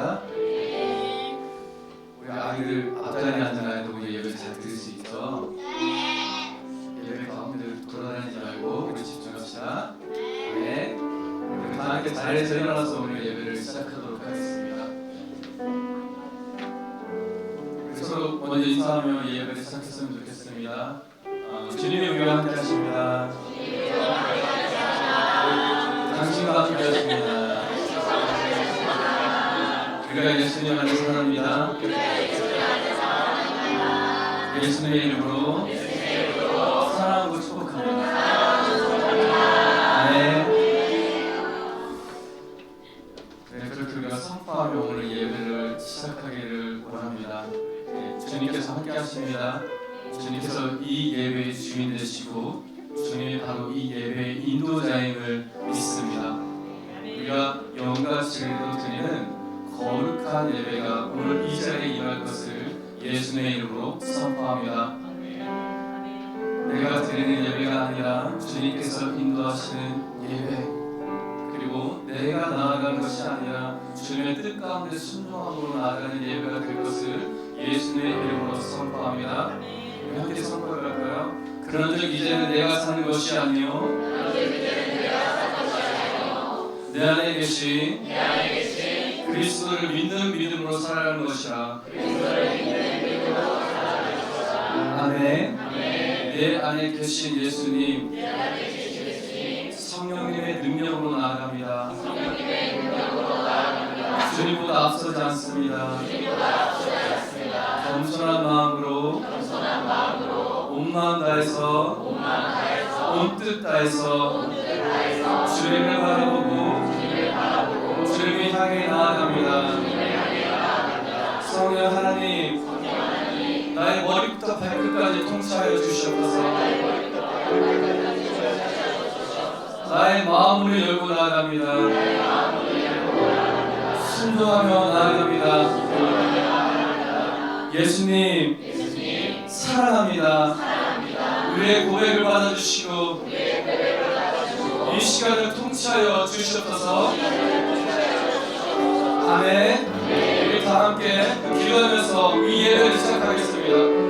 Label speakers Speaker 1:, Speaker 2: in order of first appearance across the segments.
Speaker 1: 하겠습니다. 우리 아이들 앞자리에 앉아도 우리 예배 잘 들을 수 있죠? 예배 가운데 돌아다니지 말고 우리 집중합시다. 네. 우리 다 함께 자리에서 일어나서 오늘 예배를 시작하도록 하겠습니다. 서로 먼저 인사하며 예배를 시작했으면 좋겠습니다. 주님의 은혜와 함께 하십니다. 당신과 함께 하십니다. 우리가 예수님 안에 사랑합니다. 예수님의 이름으로 사랑하고 축복합니다. 네, 그렇게 우리가 선포하며 오늘 예배를 시작하기를 원합니다. 주님께서 함께 하십니다. 주님께서 이 예배의 주인 되시고 주님이 바로 이 예배의 인도자임을 믿습니다. 우리가 영과 진리로 드리는 거룩한 예배가 오늘 이 자리에 임할 것을 예수님의 이름으로 선포합니다. 내가 드리는 예배가 아니라 주님께서 인도하시는 예배, 그리고 내가 나아가는 것이 아니라 주님의 뜻 가운데 순종함으로 나아가는 예배가 될 것을 예수님의 이름으로 선포합니다. 우리 함께 선포할까요? 그런즉 이제는 내가 사는 것이 아니요 내 안에 계신 그리스도를 믿는 믿음으로 살아가는 것이라. 아멘. 내 안에 계신 예수님, 성령님의 능력으로 나아갑니다. 주님보다 앞서지 않습니다. 겸손한 마음으로 온 마음 다해서 온 뜻 다해서 주님을 바라보고 주님을 향해 나아갑니다. 성령 하나님, 나의 머리부터 발끝까지 통치하여 주시옵소서. 나의 마음을 열고 나아갑니다. 순종하며 나아갑니다. 예수님, 사랑합니다. 우리의 고백을 받아주시고 이 시간을 통치하여 주시옵소서. 아멘. 우리 다 함께 기도하면서 이 예배를 시작하겠습니다.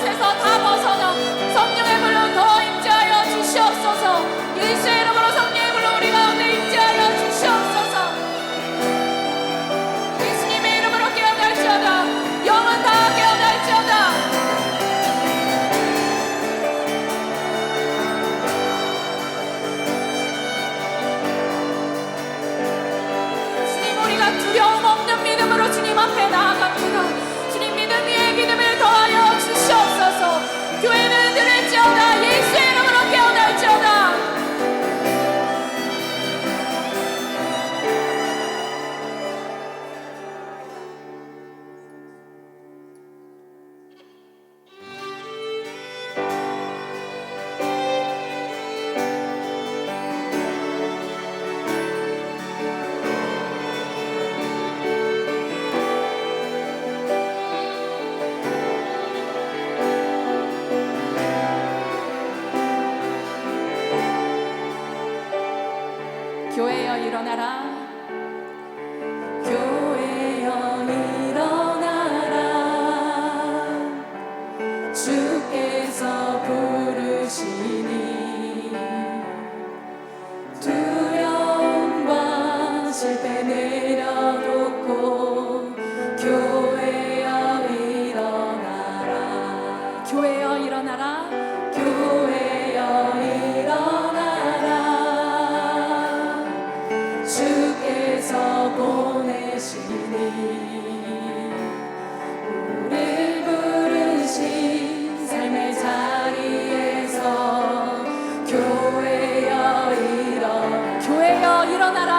Speaker 2: 것에서 다 벗어나 성령의 불로 더 임재하여 주시옵소서. 예수의 이름으로 성령의 불로 우리 가운데 임재하여 주시옵소서. 예수님의 이름으로 깨어날지어다. 영은 다 깨어날지어다. 주님, 우리가 두려움 없는 믿음으로 주님 앞에 나아갑니다. 주님, 믿음 위에 믿음을 더하여 주시옵소서. 교회는 흔들릴지어다. 예수의 이름으로 깨어날지어다. 교회여 일어나라. 교회여 일어나라. 주께서 부르시니 두려움과 실패 내려놓고 교회여 일어나라. 교회여 일어나라. 교회여 일어나라. 주께서 보내시니 우릴 부르신 삶의 자리에서 교회여 일어나라. 교회여 일어나라.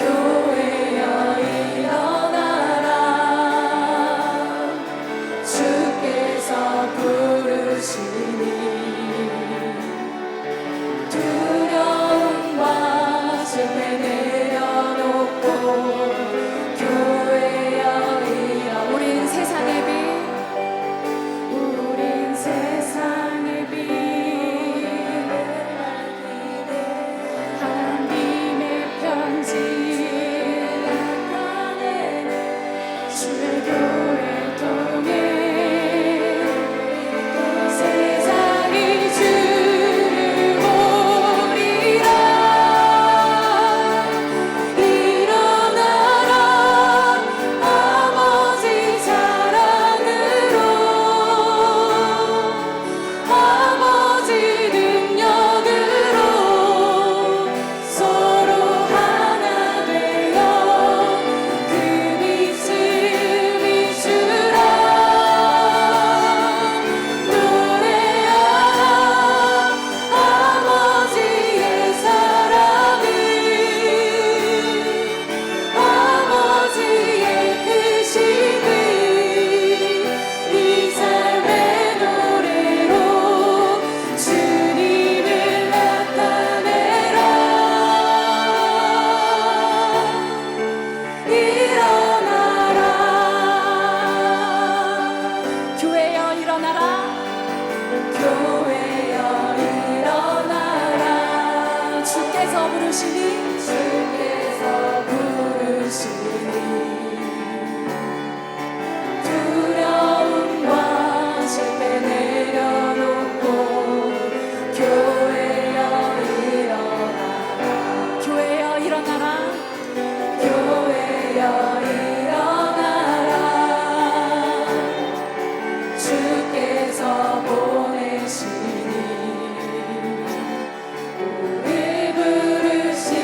Speaker 2: 교회여 일어나라. 주께서 부르시니 두려움과 실패 내려놓고 교회여 일어나라. 우린 세상의 빛. 우린 세상의 빛. 하나님의 편지 주의 교회 통해 세상이 주를 보리라. 일어나라. 아버지 사랑으로 아버지 능력으로 서로 하나 되어 그 빛을 비추라. 노래하라. 아버지의 사랑을 아버지의 크심을 이 삶의 노래로 주님을 나타내라. 일어나라. 교회여 일어나라. 교회여 일어나라. 주께서 부르시니 주께서 부르시니 두려움과 실패 내려놓고 교회여 일어나라. 교회여 일어나라. 교회여 일어나라. 주께서 보내시니 우리 부르신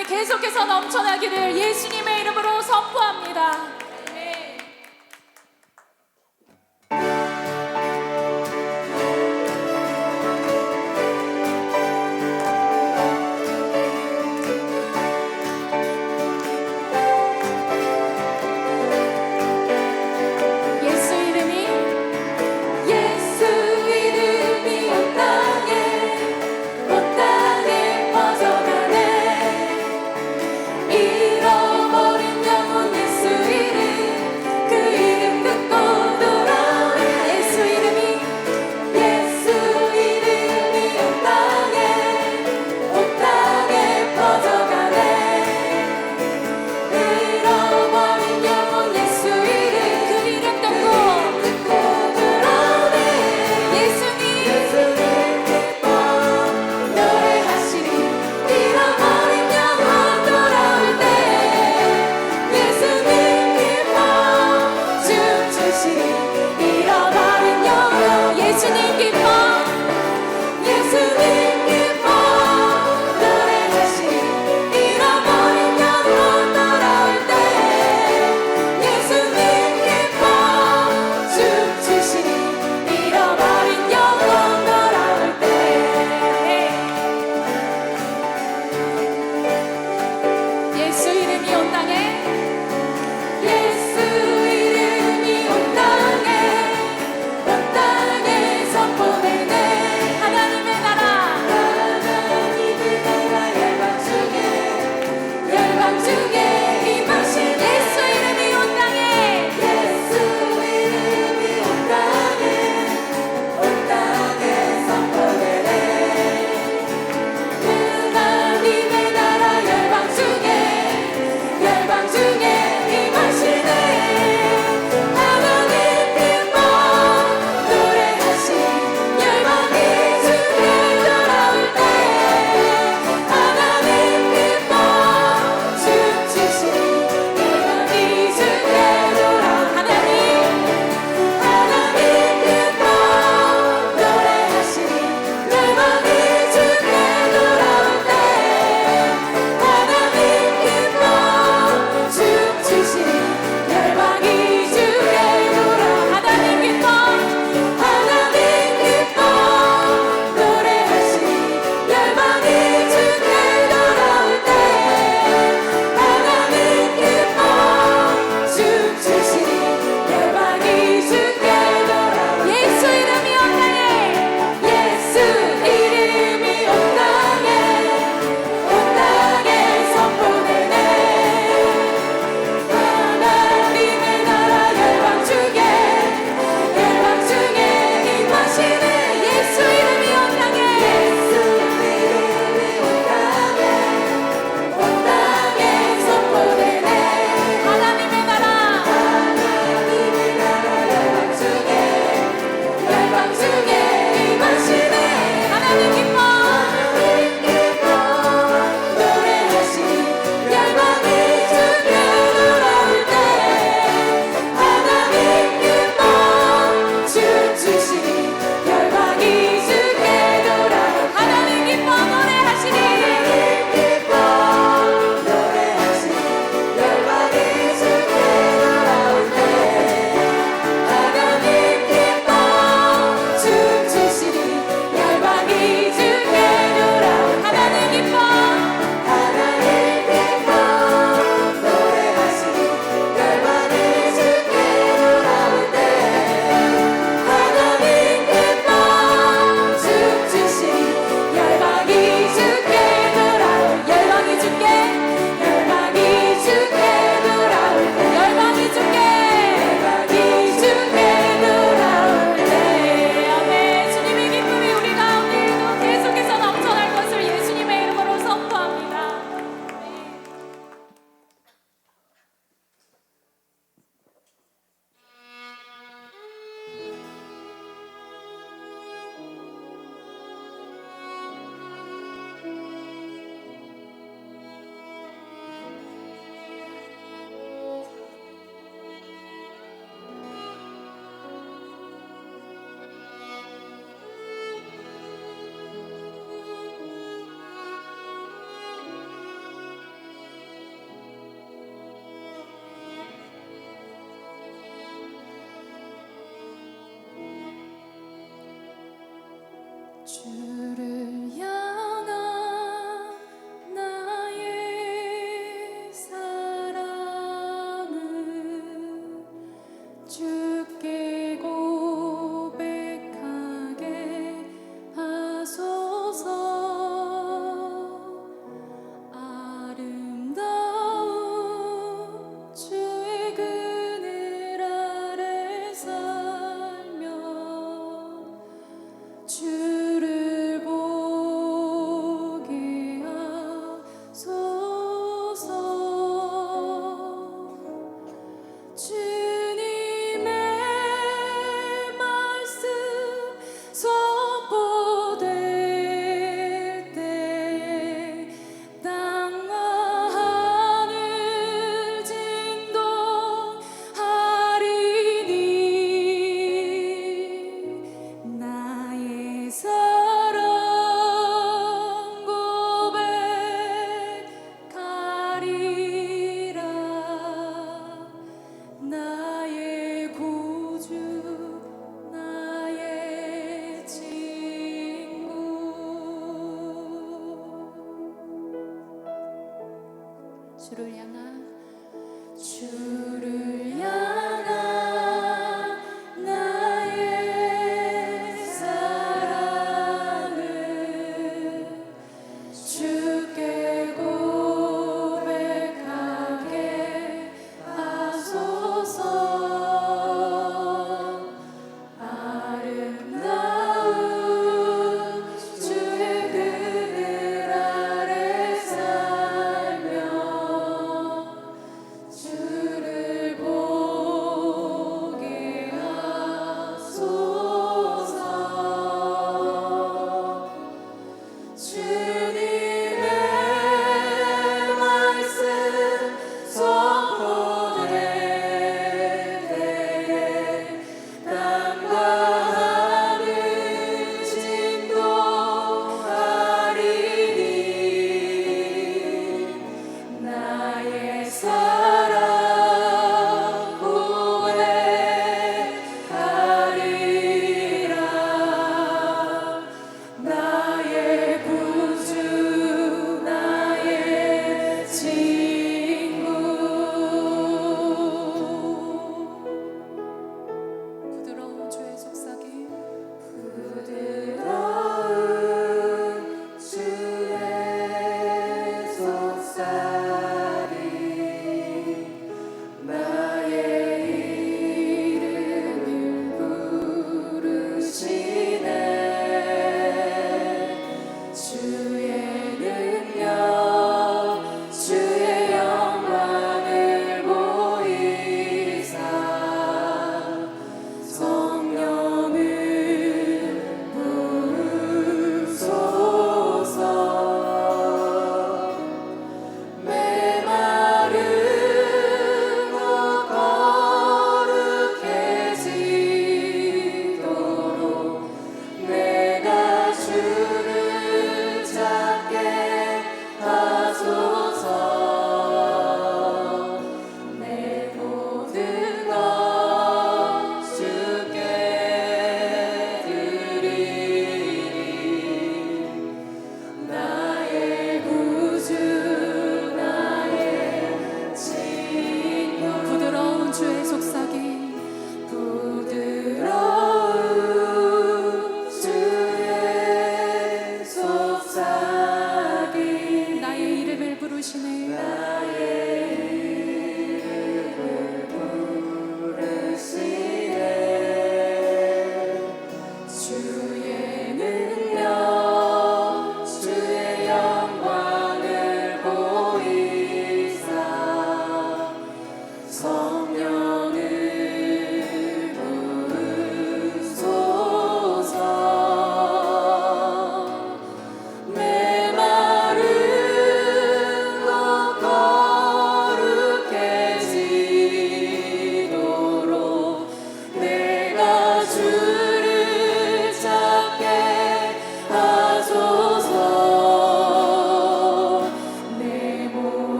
Speaker 2: 말씀이 계속해서 넘쳐나기를 예수님의 이름으로 선포합니다. 열방 중에 주를 향한 나의 사랑을 주께 고백하게 하소서. 아름다운 주의 그늘 아래 살며 주를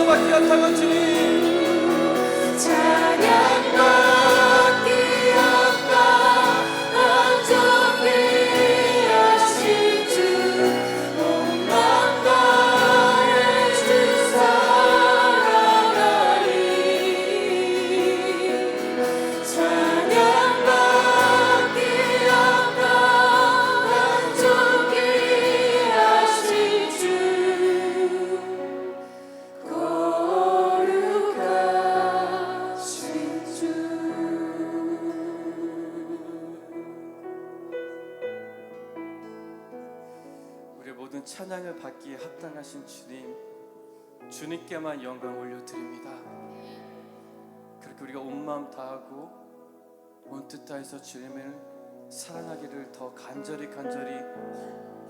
Speaker 1: 찬양받기 합당한 주님,
Speaker 2: 찬양받기 합당한 존귀하신 주, 온 맘 다해 주 사랑하리. 찬양받기 합당한 존귀하신 주, 거룩하신 주.
Speaker 3: 우리의 모든 찬양을 받기에 합당하신 주님, 주님께만 영광 올려드립니다. 그렇게 우리가 온 마음 다하고 온 뜻 다해서 주님을 사랑하기를 더 간절히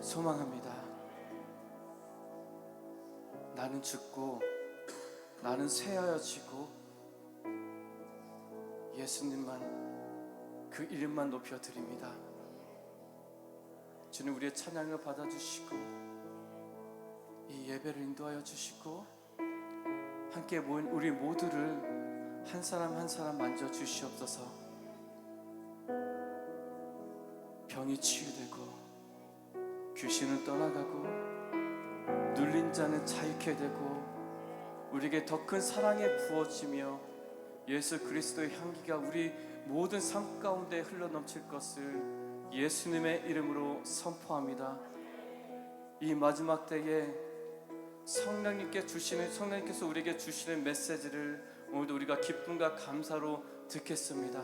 Speaker 3: 소망합니다. 나는 죽고 나는 쇠하여지고 예수님만, 그 이름만 높여드립니다. 주님, 우리의 찬양을 받아주시고 이 예배를 인도하여 주시고 함께 모인 우리 모두를 한 사람 한 사람 만져주시옵소서. 병이 치유되고 귀신은 떠나가고 눌린 자는 자유케 되고 우리에게 더 큰 사랑이 부어지며 예수 그리스도의 향기가 우리 모든 삶 가운데 흘러넘칠 것을 예수님의 이름으로 선포합니다. 이 마지막 때에 성령님께서 우리에게 주시는 메시지를 오늘도 우리가 기쁨과 감사로 듣겠습니다.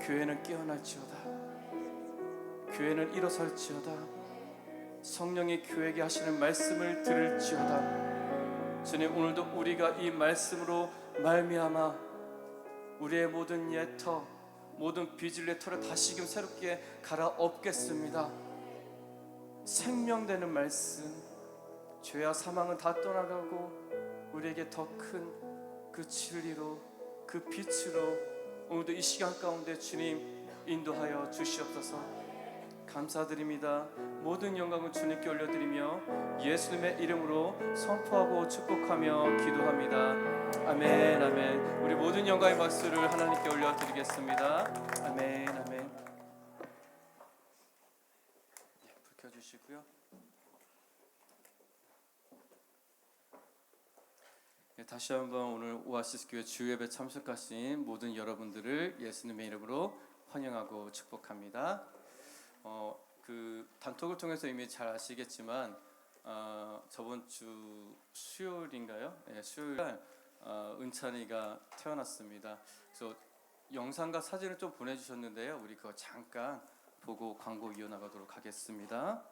Speaker 3: 교회는 깨어날지어다, 교회는 일어설지어다, 성령이 교회에게 하시는 말씀을 들을지어다. 주님, 오늘도 우리가 이 말씀으로 말미암아 우리의 모든 옛터, 모든 빚을 털어 다시금 새롭게 갈아엎겠습니다. 생명되는 말씀, 죄와 사망은 다 떠나가고 우리에게 더 큰 그 진리로, 그 빛으로 오늘도 이 시간 가운데 주님 인도하여 주시옵소서. 감사드립니다. 모든 영광은 주님께 올려드리며 예수님의 이름으로 선포하고 축복하며 기도합니다. 아멘, 아멘. 우리 모든 영광의 박수를 하나님께 올려드리겠습니다. 아멘, 아멘. 불 켜주시고요. 다시 한번 오늘 오아시스 교회 주예배 참석하신 모든 여러분들을 예수님의 이름으로 환영하고 축복합니다. 그 단톡을 통해서 이미 잘 아시겠지만 저번 주 수요일인가요? 네, 수요일 날 은찬이가 태어났습니다. 그래서 영상과 사진을 좀 보내주셨는데요. 우리 그거 잠깐 보고 광고 이어나가도록 하겠습니다.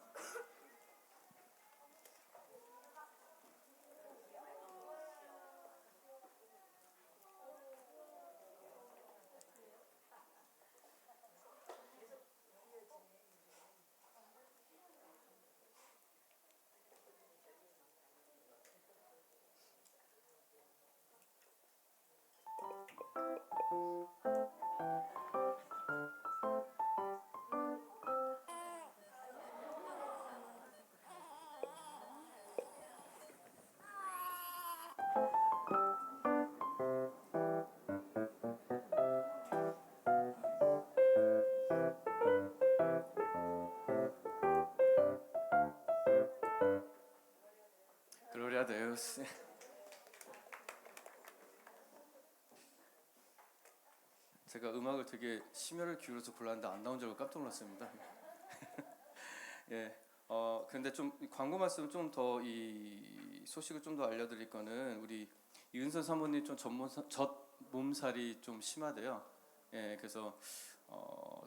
Speaker 3: 글로리아 데우스. 제가 음악을 되게 심혈을 기울여서 골랐는데 안 나온 줄 알고 깜짝 놀랐습니다. 예, 그런데 좀 광고 말씀 좀 더 이 소식을 좀 더 알려드릴 거는 우리 이은선 사모님 좀 몸살이 좀 심하대요. 예, 그래서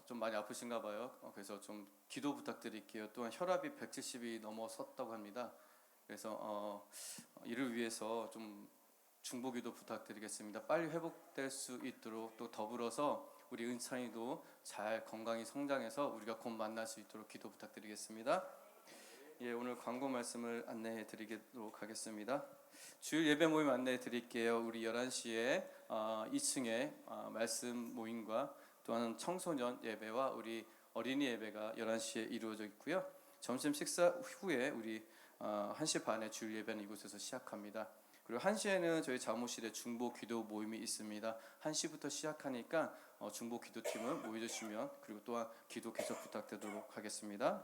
Speaker 3: 좀 많이 아프신가 봐요. 그래서 좀 기도 부탁드릴게요. 또한 혈압이 170이 넘어섰다고 합니다. 그래서 이를 위해서 좀 중보기도 부탁드리겠습니다. 빨리 회복될 수 있도록, 또 더불어서 우리 은찬이도 잘 건강히 성장해서 우리가 곧 만날 수 있도록 기도 부탁드리겠습니다. 예, 오늘 광고 말씀을 안내해 드리도록 하겠습니다. 주일 예배 모임 안내해 드릴게요. 우리 11시에 2층에 말씀 모임과 또한 청소년 예배와 우리 어린이 예배가 11시에 이루어져 있고요. 점심 식사 후에 우리 1시 반에 주일 예배는 이곳에서 시작합니다. 그리고 1시에는 저희 사무실에 중보 기도 모임이 있습니다. 1시부터 시작하니까 중보 기도팀을 모여주시면, 그리고 또한 기도 계속 부탁드리도록 하겠습니다.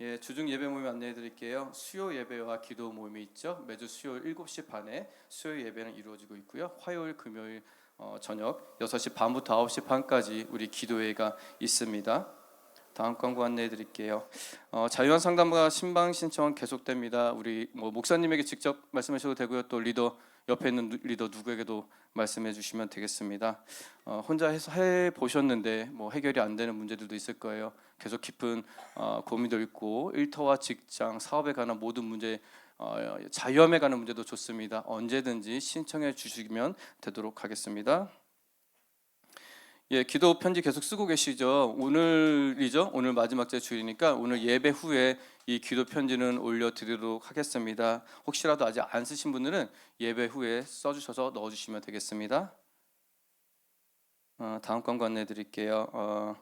Speaker 3: 예, 주중 예배 모임 안내해 드릴게요. 수요 예배와 기도 모임이 있죠. 매주 수요일 7시 반에 수요 예배는 이루어지고 있고요. 화요일, 금요일 저녁 6시 반부터 9시 반까지 우리 기도회가 있습니다. 다음 광고 안내해 드릴게요. 자유한 상담과 신방 신청 계속됩니다. 우리 목사님에게 직접 말씀하셔도 되고요. 또 리더 옆에 있는 리더 누구에게도 말씀해 주시면 되겠습니다. 혼자 해 보셨는데 해결이 안 되는 문제들도 있을 거예요. 계속 깊은 고민도 있고 일터와 직장, 사업에 관한 모든 문제, 자유함에 관한 문제도 좋습니다. 언제든지 신청해 주시면 되도록 하겠습니다. 예, 기도 편지 계속 쓰고 계시죠? 오늘이죠? 오늘 마지막 주일이니까 오늘 예배 후에 이 기도 편지는 올려드리도록 하겠습니다. 혹시라도 아직 안 쓰신 분들은 예배 후에 써주셔서 넣어주시면 되겠습니다. 다음 광고 안내해 드릴게요.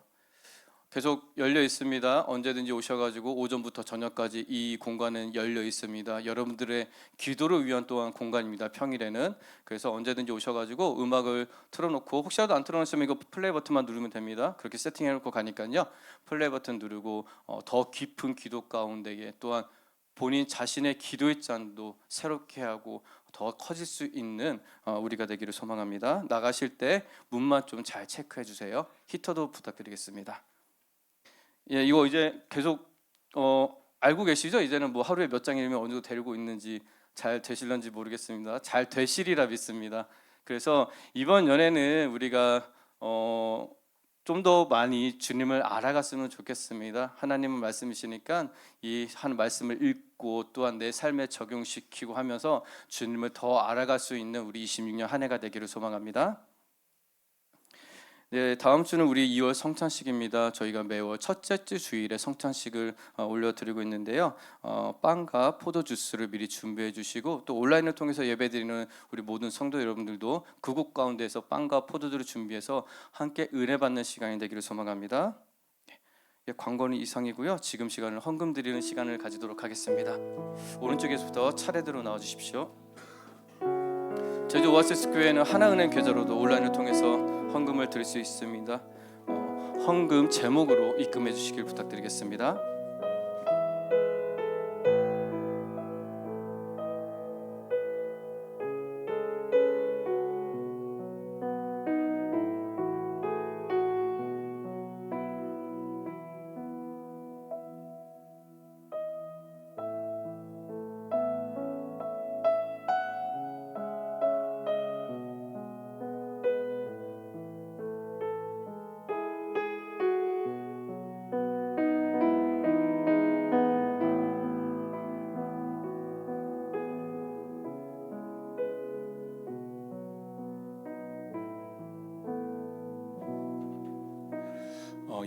Speaker 3: 계속 열려 있습니다. 언제든지 오셔가지고 오전부터 저녁까지 이 공간은 열려 있습니다. 여러분들의 기도를 위한 또한 공간입니다. 평일에는. 그래서 언제든지 오셔가지고 음악을 틀어놓고, 혹시라도 안 틀어놓으시면 이거 플레이 버튼만 누르면 됩니다. 그렇게 세팅해놓고 가니까요. 플레이 버튼 누르고 더 깊은 기도 가운데에 또한 본인 자신의 기도의 잔도 새롭게 하고 더 커질 수 있는 우리가 되기를 소망합니다. 나가실 때 문만 좀 잘 체크해 주세요. 히터도 부탁드리겠습니다. 예, 이거 이제 계속 알고 계시죠? 이제는 하루에 몇 장이면 어느 정도 데리고 있는지, 잘 되실런지 모르겠습니다. 잘 되시리라 믿습니다. 그래서 이번 연애는 우리가 좀 더 많이 주님을 알아갔으면 좋겠습니다. 하나님은 말씀이시니까 이 한 말씀을 읽고 또한 내 삶에 적용시키고 하면서 주님을 더 알아갈 수 있는 우리 26년 한 해가 되기를 소망합니다. 네, 다음 주는 우리 2월 성찬식입니다. 저희가 매월 첫째 주 주일에 성찬식을 올려드리고 있는데요. 빵과 포도 주스를 미리 준비해 주시고, 또 온라인을 통해서 예배드리는 우리 모든 성도 여러분들도 그곳 가운데에서 빵과 포도주를 준비해서 함께 은혜 받는 시간이 되기를 소망합니다. 네, 광고는 이상이고요. 지금 시간을 헌금 드리는 시간을 가지도록 하겠습니다. 오른쪽에서부터 차례대로 나와 주십시오. 제주 오아시스 교회는 하나은행 계좌로도 온라인을 통해서 헌금을 드릴 수 있습니다. 헌금 제목으로 입금해 주시길 부탁드리겠습니다.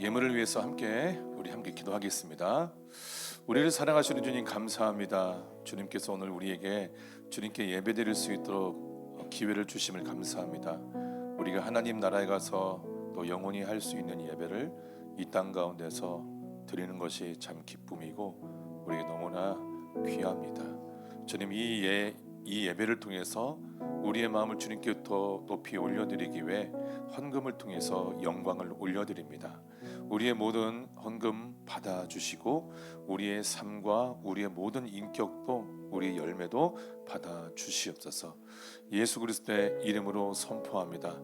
Speaker 4: 예물을 위해서 우리 함께 기도하겠습니다. 우리를 사랑하시는 주님 감사합니다. 주님께서 오늘 우리에게 주님께 예배드릴 수 있도록 기회를 주심을 감사합니다. 우리가 하나님 나라에 가서 또 영원히 할 수 있는 예배를 이 땅 가운데서 드리는 것이 참 기쁨이고 우리에게 너무나 귀합니다. 주님, 이 예배를 통해서 우리의 마음을 주님께 더 높이 올려드리기 위해 헌금을 통해서 영광을 올려드립니다. 우리의 모든 헌금 받아주시고 우리의 삶과 우리의 모든 인격도 우리의 열매도 받아주시옵소서. 예수 그리스도의 이름으로 선포합니다.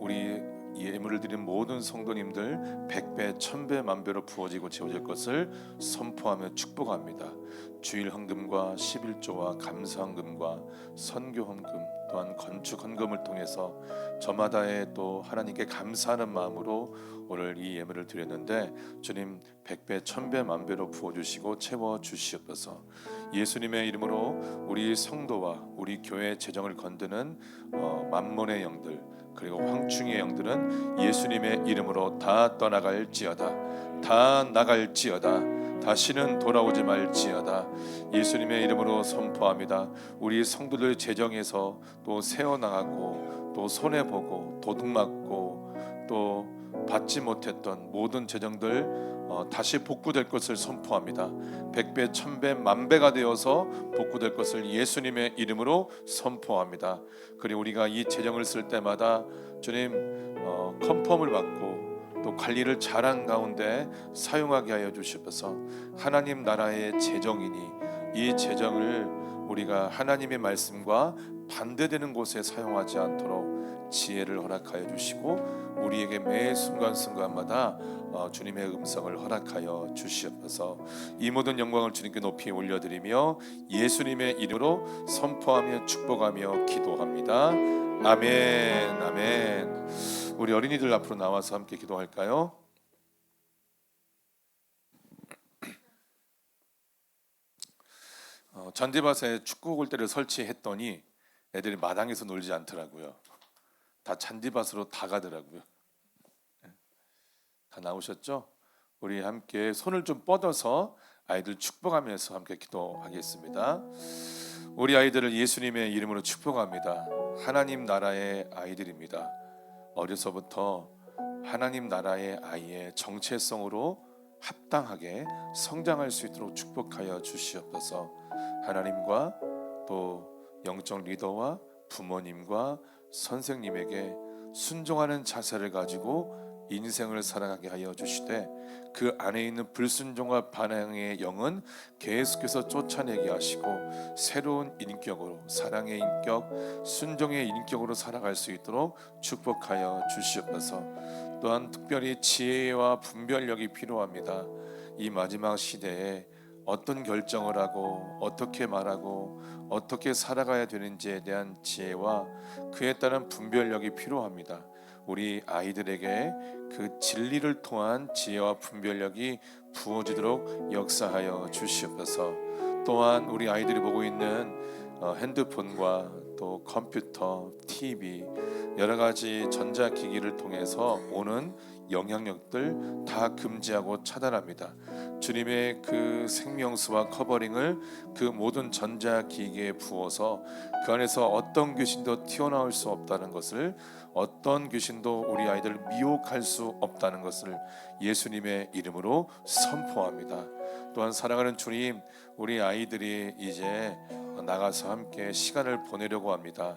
Speaker 4: 우리 예물을 드린 모든 성도님들 100배, 1000배, 만배로 부어지고 채워질 것을 선포하며 축복합니다. 주일 헌금과 11조와 감사 헌금과 선교 헌금, 또한 건축 헌금을 통해서 저마다의 또 하나님께 감사하는 마음으로 오늘 이 예물을 드렸는데 주님 100배, 1000배, 만배로 부어주시고 채워주시옵소서. 예수님의 이름으로 우리 성도와 우리 교회 재정을 건드는 만몬의 영들, 그리고 황충의 영들은 예수님의 이름으로 다 떠나갈지어다, 다 나갈지어다, 다시는 돌아오지 말지어다. 예수님의 이름으로 선포합니다. 우리 성도들 재정에서 또 세어나가고 또 손해보고 도둑맞고 또 받지 못했던 모든 재정들 다시 복구될 것을 선포합니다. 100배, 1000배, 만배가 되어서 복구될 것을 예수님의 이름으로 선포합니다. 그리고 우리가 이 재정을 쓸 때마다 주님 컨펌을 받고 또 관리를 잘한 가운데 사용하게 하여 주시옵소서. 하나님 나라의 재정이니 이 재정을 우리가 하나님의 말씀과 반대되는 곳에 사용하지 않도록 지혜를 허락하여 주시고 우리에게 매 순간순간마다 주님의 음성을 허락하여 주시옵소서. 이 모든 영광을 주님께 높이 올려드리며 예수님의 이름으로 선포하며 축복하며 기도합니다. 아멘. 아멘. 우리 어린이들 앞으로 나와서 함께 기도할까요? 잔디밭에 축구 골대를 설치했더니 애들이 마당에서 놀지 않더라고요. 다 잔디밭으로 다 가더라고요. 다 나오셨죠? 우리 함께 손을 좀 뻗어서 아이들 축복하면서 함께 기도하겠습니다. 우리 아이들을 예수님의 이름으로 축복합니다. 하나님 나라의 아이들입니다. 어려서부터 하나님 나라의 아이의 정체성으로 합당하게 성장할 수 있도록 축복하여 주시옵소서. 하나님과 또 영적 리더와 부모님과 선생님에게 순종하는 자세를 가지고 인생을 살아가게 하여 주시되 그 안에 있는 불순종과 반항의 영은 계속해서 쫓아내게 하시고 새로운 인격으로 사랑의 인격, 순종의 인격으로 살아갈 수 있도록 축복하여 주시옵소서. 또한 특별히 지혜와 분별력이 필요합니다. 이 마지막 시대에 어떤 결정을 하고 어떻게 말하고 어떻게 살아가야 되는지에 대한 지혜와 그에 따른 분별력이 필요합니다. 우리 아이들에게 그 진리를 통한 지혜와 분별력이 부어지도록 역사하여 주시옵소서. 또한 우리 아이들이 보고 있는 핸드폰과 또 컴퓨터, TV 여러 가지 전자기기를 통해서 오는 영향력들 다 금지하고 차단합니다. 주님의 그 생명수와 커버링을 그 모든 전자기기에 부어서 그 안에서 어떤 귀신도 튀어나올 수 없다는 것을, 어떤 귀신도 우리 아이들을 미혹할 수 없다는 것을 예수님의 이름으로 선포합니다. 또한 사랑하는 주님, 우리 아이들이 이제 나가서 함께 시간을 보내려고 합니다.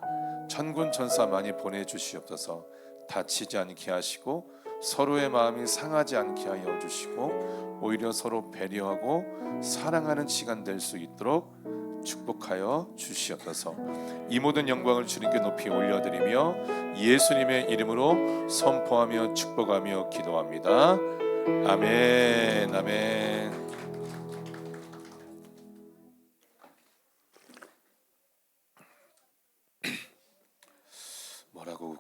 Speaker 4: 천군 천사 많이 보내주시옵소서. 다치지 않게 하시고 서로의 마음이 상하지 않게 하여 주시고 오히려 서로 배려하고 사랑하는 시간 될 수 있도록 축복하여 주시옵소서. 이 모든 영광을 주님께 높이 올려드리며 예수님의 이름으로 선포하며 축복하며 기도합니다. 아멘. 아멘. 뭐라고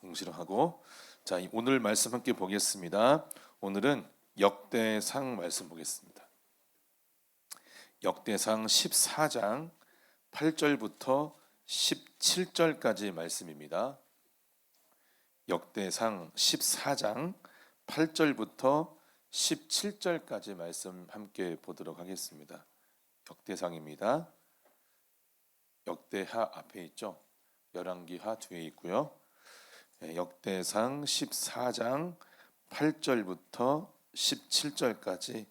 Speaker 4: 궁시렁하고. 자, 오늘 말씀 함께 보겠습니다. 오늘은 역대상 말씀 보겠습니다. 역대상 14장 8절부터 17절까지 말씀입니다. 역대상 14장 8절부터 17절까지 말씀 함께 보도록 하겠습니다. 역대상입니다. 역대하 앞에 있죠. 열왕기하 뒤에 있고요. 역대상 14장 8절부터 17절까지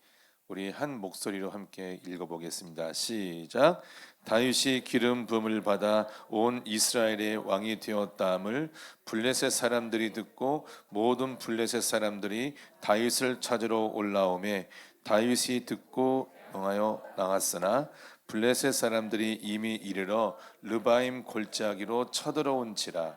Speaker 4: 우리 한 목소리로 함께 읽어보겠습니다. 시작. 다윗이 기름 부음을 받아 온 이스라엘의 왕이 되었다함을 블레셋 사람들이 듣고 모든 블레셋 사람들이 다윗을 찾으러 올라오매 다윗이 듣고 응하여 나갔으나 블레셋 사람들이 이미 이르러 르바임 골짜기로 쳐들어온지라.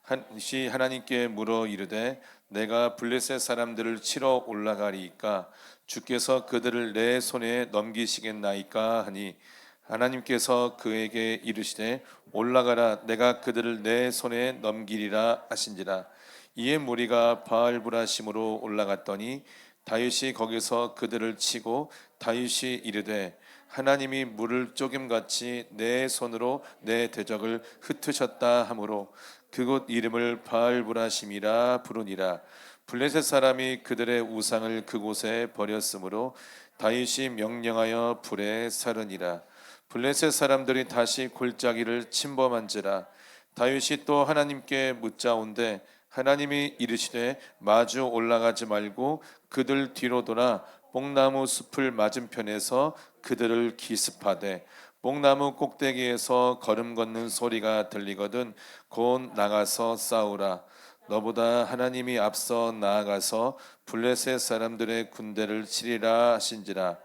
Speaker 4: 다윗이 하나님께 물어 이르되 내가 블레셋 사람들을 치러 올라가리이까 주께서 그들을 내 손에 넘기시겠나이까 하니 하나님께서 그에게 이르시되 올라가라 내가 그들을 내 손에 넘기리라 하신지라. 이에 무리가 바알브라심으로 올라갔더니 다윗이 거기서 그들을 치고 다윗이 이르되 하나님이 물을 쪼김같이 내 손으로 내 대적을 흩으셨다 하므로 그곳 이름을 바알브라심이라 부르니라. 블레셋 사람이 그들의 우상을 그곳에 버렸으므로 다윗이 명령하여 불에 사르니라. 블레셋 사람들이 다시 골짜기를 침범한지라. 다윗이 또 하나님께 묻자온대 하나님이 이르시되 마주 올라가지 말고 그들 뒤로 돌아 뽕나무 숲을 맞은편에서 그들을 기습하되 뽕나무 꼭대기에서 걸음 걷는 소리가 들리거든 곧 나가서 싸우라. 너보다 하나님이 앞서 나아가서 블레셋 사람들의 군대를 치리라 하신지라.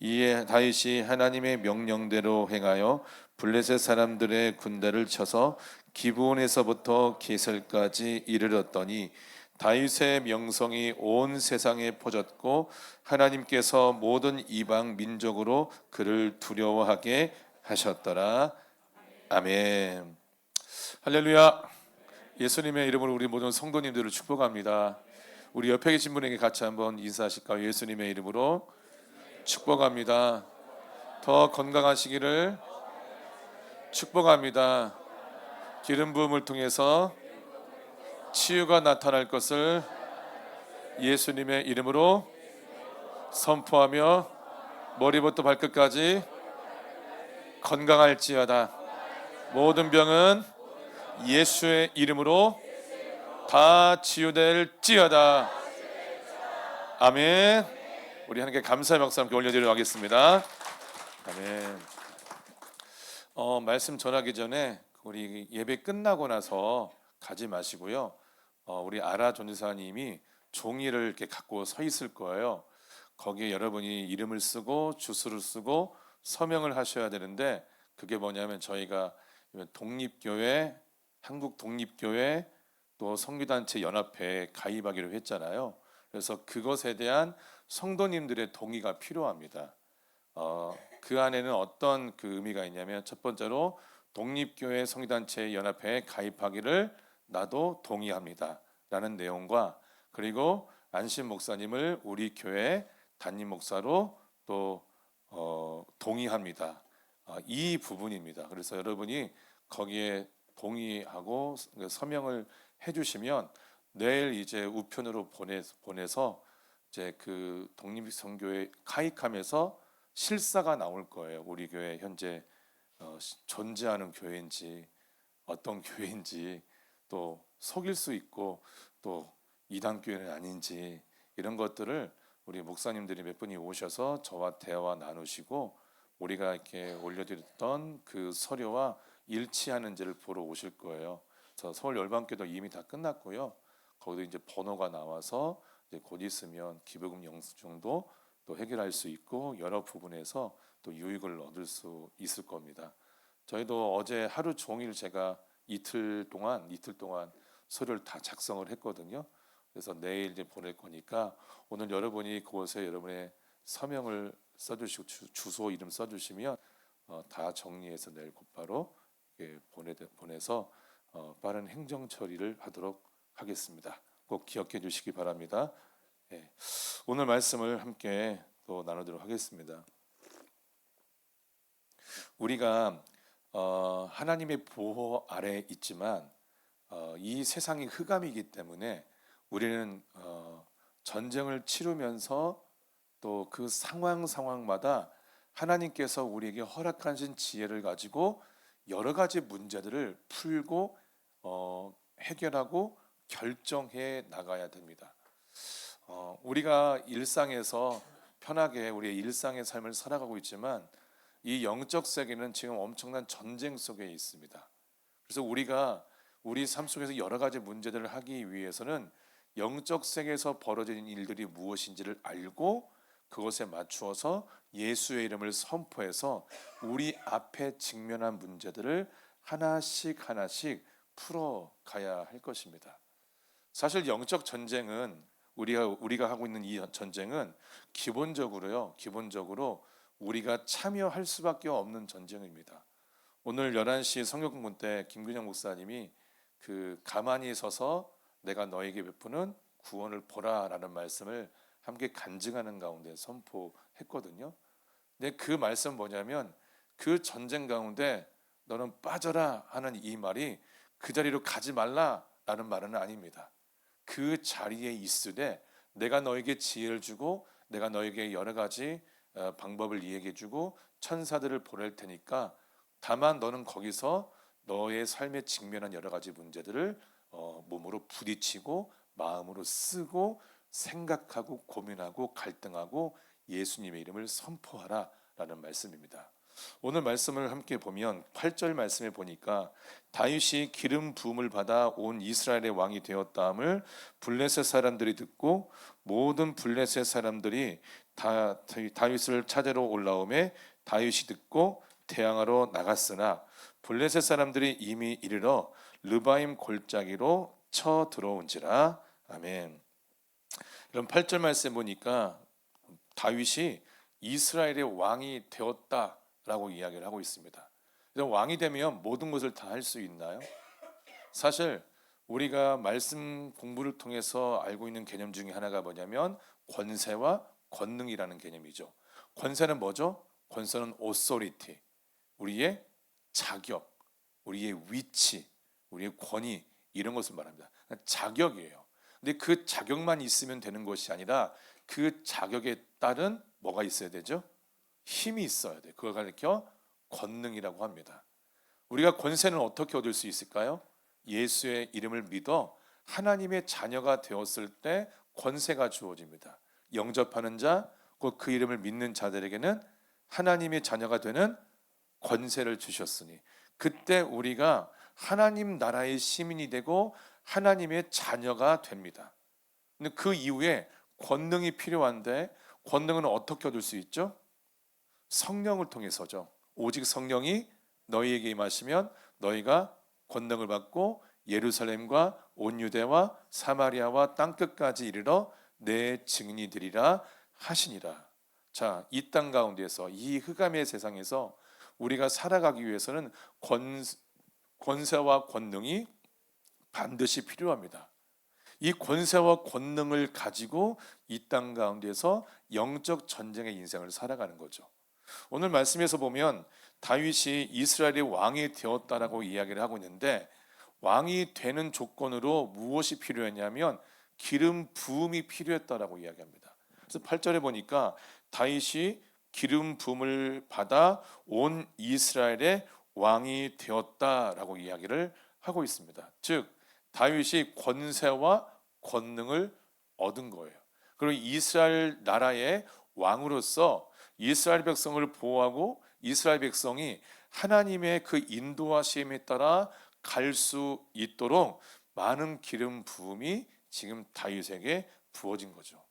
Speaker 4: 이에 다윗이 하나님의 명령대로 행하여 블레셋 사람들의 군대를 쳐서 기브온에서부터 게셀까지 이르렀더니 다윗의 명성이 온 세상에 퍼졌고 하나님께서 모든 이방 민족으로 그를 두려워하게 하셨더라. 아멘. 할렐루야. 예수님의 이름으로 우리 모든 성도님들을 축복합니다. 우리 옆에 계신 분에게 같이 한번 인사하실까요? 예수님의 이름으로 축복합니다. 더 건강하시기를 축복합니다. 기름 부음을 통해서 치유가 나타날 것을 예수님의 이름으로 선포하며 머리부터 발끝까지 건강할지어다. 모든 병은 예수의 이름으로 다 치유될지어다. 아멘. 우리 하나님께 감사의 박수 함께 올려드리도록 하겠습니다. 아멘. 말씀 전하기 전에 우리 예배 끝나고 나서 가지 마시고요. 우리 아라 전사님이 종이를 이렇게 갖고 서 있을 거예요. 거기에 여러분이 이름을 쓰고 주소를 쓰고 서명을 하셔야 되는데 그게 뭐냐면 저희가 독립교회, 한국 독립교회 또 성교단체 연합회에 가입하기로 했잖아요. 그래서 그것에 대한 성도님들의 동의가 필요합니다. 그 안에는 어떤 그 의미가 있냐면 첫 번째로 독립교회 성교단체 연합회에 가입하기를 나도 동의합니다 라는 내용과 그리고 안신 목사님을 우리 교회 담임 목사로 또 동의합니다. 이 부분입니다. 그래서 여러분이 거기에 동의하고 서명을 해주시면 내일 이제 우편으로 보내서 이제 그 독립선교회 가입하면서 실사가 나올 거예요. 우리 교회 현재 존재하는 교회인지 어떤 교회인지 또 속일 수 있고 또 이단 교회는 아닌지 이런 것들을 우리 목사님들이 몇 분이 오셔서 저와 대화 나누시고 우리가 이렇게 올려드렸던 그 서류와 일치하는지를 보러 오실 거예요. 그래서 서울 열방교도 이미 다 끝났고요. 거기도 이제 번호가 나와서 이제 곧 있으면 기부금 영수증도 또 해결할 수 있고 여러 부분에서 또 유익을 얻을 수 있을 겁니다. 저희도 어제 하루 종일 제가 이틀 동안 서류를 다 작성을 했거든요. 그래서 내일 이제 보낼 거니까 오늘 여러분이 그곳에 여러분의 서명을 써주시고 주소 이름 써주시면 다 정리해서 내일 곧바로 보내서 빠른 행정 처리를 하도록 하겠습니다. 꼭 기억해 주시기 바랍니다. 네. 오늘 말씀을 함께 또 나누도록 하겠습니다. 우리가 하나님의 보호 아래 있지만 이 세상이 흑암이기 때문에 우리는 전쟁을 치르면서 또 그 상황마다 하나님께서 우리에게 허락하신 지혜를 가지고 여러 가지 문제들을 풀고 해결하고 결정해 나가야 됩니다. 우리가 일상에서 편하게 우리의 일상의 삶을 살아가고 있지만 이 영적 세계는 지금 엄청난 전쟁 속에 있습니다. 그래서 우리가 우리 삶 속에서 여러 가지 문제들을 하기 위해서는 영적 세계에서 벌어지는 일들이 무엇인지를 알고 그것에 맞추어서 예수의 이름을 선포해서 우리 앞에 직면한 문제들을 하나씩 풀어가야 할 것입니다. 사실 영적 전쟁은 우리가 하고 있는 이 전쟁은 기본적으로 우리가 참여할 수밖에 없는 전쟁입니다. 오늘 11시 성경공부 때 김균영 목사님이 그 가만히 서서 내가 너에게 베푸는 구원을 보라라는 말씀을 함께 간증하는 가운데 선포했거든요. 근데 그 말씀 뭐냐면 그 전쟁 가운데 너는 빠져라 하는 이 말이 그 자리로 가지 말라라는 말은 아닙니다. 그 자리에 있으되 내가 너에게 지혜를 주고 내가 너에게 여러 가지 방법을 이야기해 주고 천사들을 보낼 테니까 다만 너는 거기서 너의 삶에 직면한 여러 가지 문제들을 몸으로 부딪히고 마음으로 쓰고 생각하고 고민하고 갈등하고 예수님의 이름을 선포하라라는 말씀입니다. 오늘 말씀을 함께 보면 8절 말씀에 보니까 다윗이 기름 부음을 받아 온 이스라엘의 왕이 되었다함을 블레셋 사람들이 듣고 모든 블레셋 사람들이 다윗을 찾으러 올라오매 다윗이 듣고 대항하러 나갔으나 블레셋 사람들이 이미 이르러 르바임 골짜기로 쳐 들어온지라. 아멘. 이런 8절 말씀 보니까 다윗이 이스라엘의 왕이 되었다라고 이야기를 하고 있습니다. 왕이 되면 모든 것을 다 할 수 있나요? 사실 우리가 말씀 공부를 통해서 알고 있는 개념 중에 하나가 뭐냐면 권세와 권능이라는 개념이죠. 권세는 뭐죠? 권세는 authority, 우리의 자격, 우리의 위치, 우리의 권위, 이런 것을 말합니다. 자격이에요. 근데 그 자격만 있으면 되는 것이 아니라 그 자격에 따른 뭐가 있어야 되죠? 힘이 있어야 돼. 그걸 가리켜 권능이라고 합니다. 우리가 권세는 어떻게 얻을 수 있을까요? 예수의 이름을 믿어 하나님의 자녀가 되었을 때 권세가 주어집니다. 영접하는 자, 곧 그 이름을 믿는 자들에게는 하나님의 자녀가 되는 권세를 주셨으니 그때 우리가 하나님 나라의 시민이 되고 하나님의 자녀가 됩니다. 근데 그 이후에 권능이 필요한데 권능은 어떻게 얻을 수 있죠? 성령을 통해서죠. 오직 성령이 너희에게 임하시면 너희가 권능을 받고 예루살렘과 온 유대와 사마리아와 땅끝까지 이르러 내 증인이 되리라 하시니라. 자, 이 땅 가운데서 이 흑암의 세상에서 우리가 살아가기 위해서는 권세와 권능이 반드시 필요합니다. 이 권세와 권능을 가지고 이 땅 가운데서 영적 전쟁의 인생을 살아가는 거죠. 오늘 말씀에서 보면 다윗이 이스라엘의 왕이 되었다라고 이야기를 하고 있는데 왕이 되는 조건으로 무엇이 필요했냐면 기름 부음이 필요했다라고 이야기합니다. 그래서 8절에 보니까 다윗이 기름 부음을 받아 온 이스라엘의 왕이 되었다라고 이야기를 하고 있습니다. 즉 다윗이 권세와 권능을 얻은 거예요. 그리고 이스라엘 나라의 왕으로서 이스라엘 백성을 보호하고 이스라엘 백성이 하나님의 그 인도하심에 따라 갈 수 있도록 많은 기름 부음이 지금 다윗에게 부어진 거죠.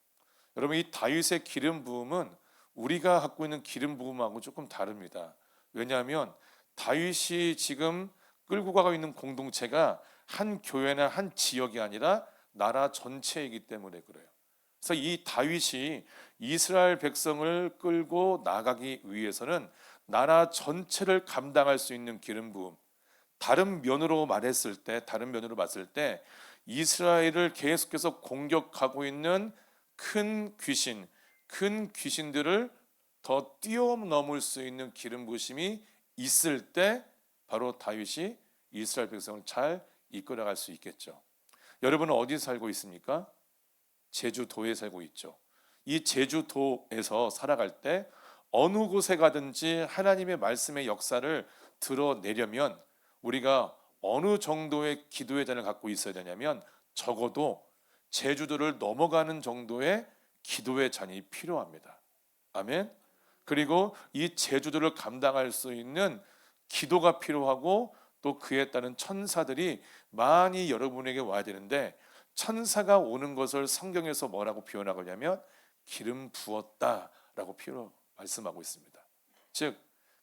Speaker 4: 여러분, 이 다윗의 기름 부음은 우리가 갖고 있는 기름 부음하고 조금 다릅니다. 왜냐하면 다윗이 지금 끌고 가고 있는 공동체가 한 교회나 한 지역이 아니라 나라 전체이기 때문에 그래요. 그래서 이 다윗이 이스라엘 백성을 끌고 나가기 위해서는 나라 전체를 감당할 수 있는 기름 부음, 다른 면으로 말했을 때, 다른 면으로 봤을 때 이스라엘을 계속해서 공격하고 있는 큰 귀신들을 더 뛰어넘을 수 있는 기름 부으심이 있을 때 바로 다윗이 이스라엘 백성을 잘 이끌어갈 수 있겠죠. 여러분은 어디 살고 있습니까? 제주도에 살고 있죠. 이 제주도에서 살아갈 때 어느 곳에 가든지 하나님의 말씀의 역사를 드러내려면 우리가 어느 정도의 기도의 잔을 갖고 있어야 되냐면 적어도 제주도를 넘어가는 정도의 기도의 잔이 필요합니다. 아멘. 그리고 이 제주도를 감당할 수 있는 기도가 필요하고 또 그에 따른 천사들이 많이 여러분에게 와야 되는데 천사가 오는 것을 성경에서 뭐라고 표현하고 있냐면 기름 부었다라고 말씀하고 있습니다. 즉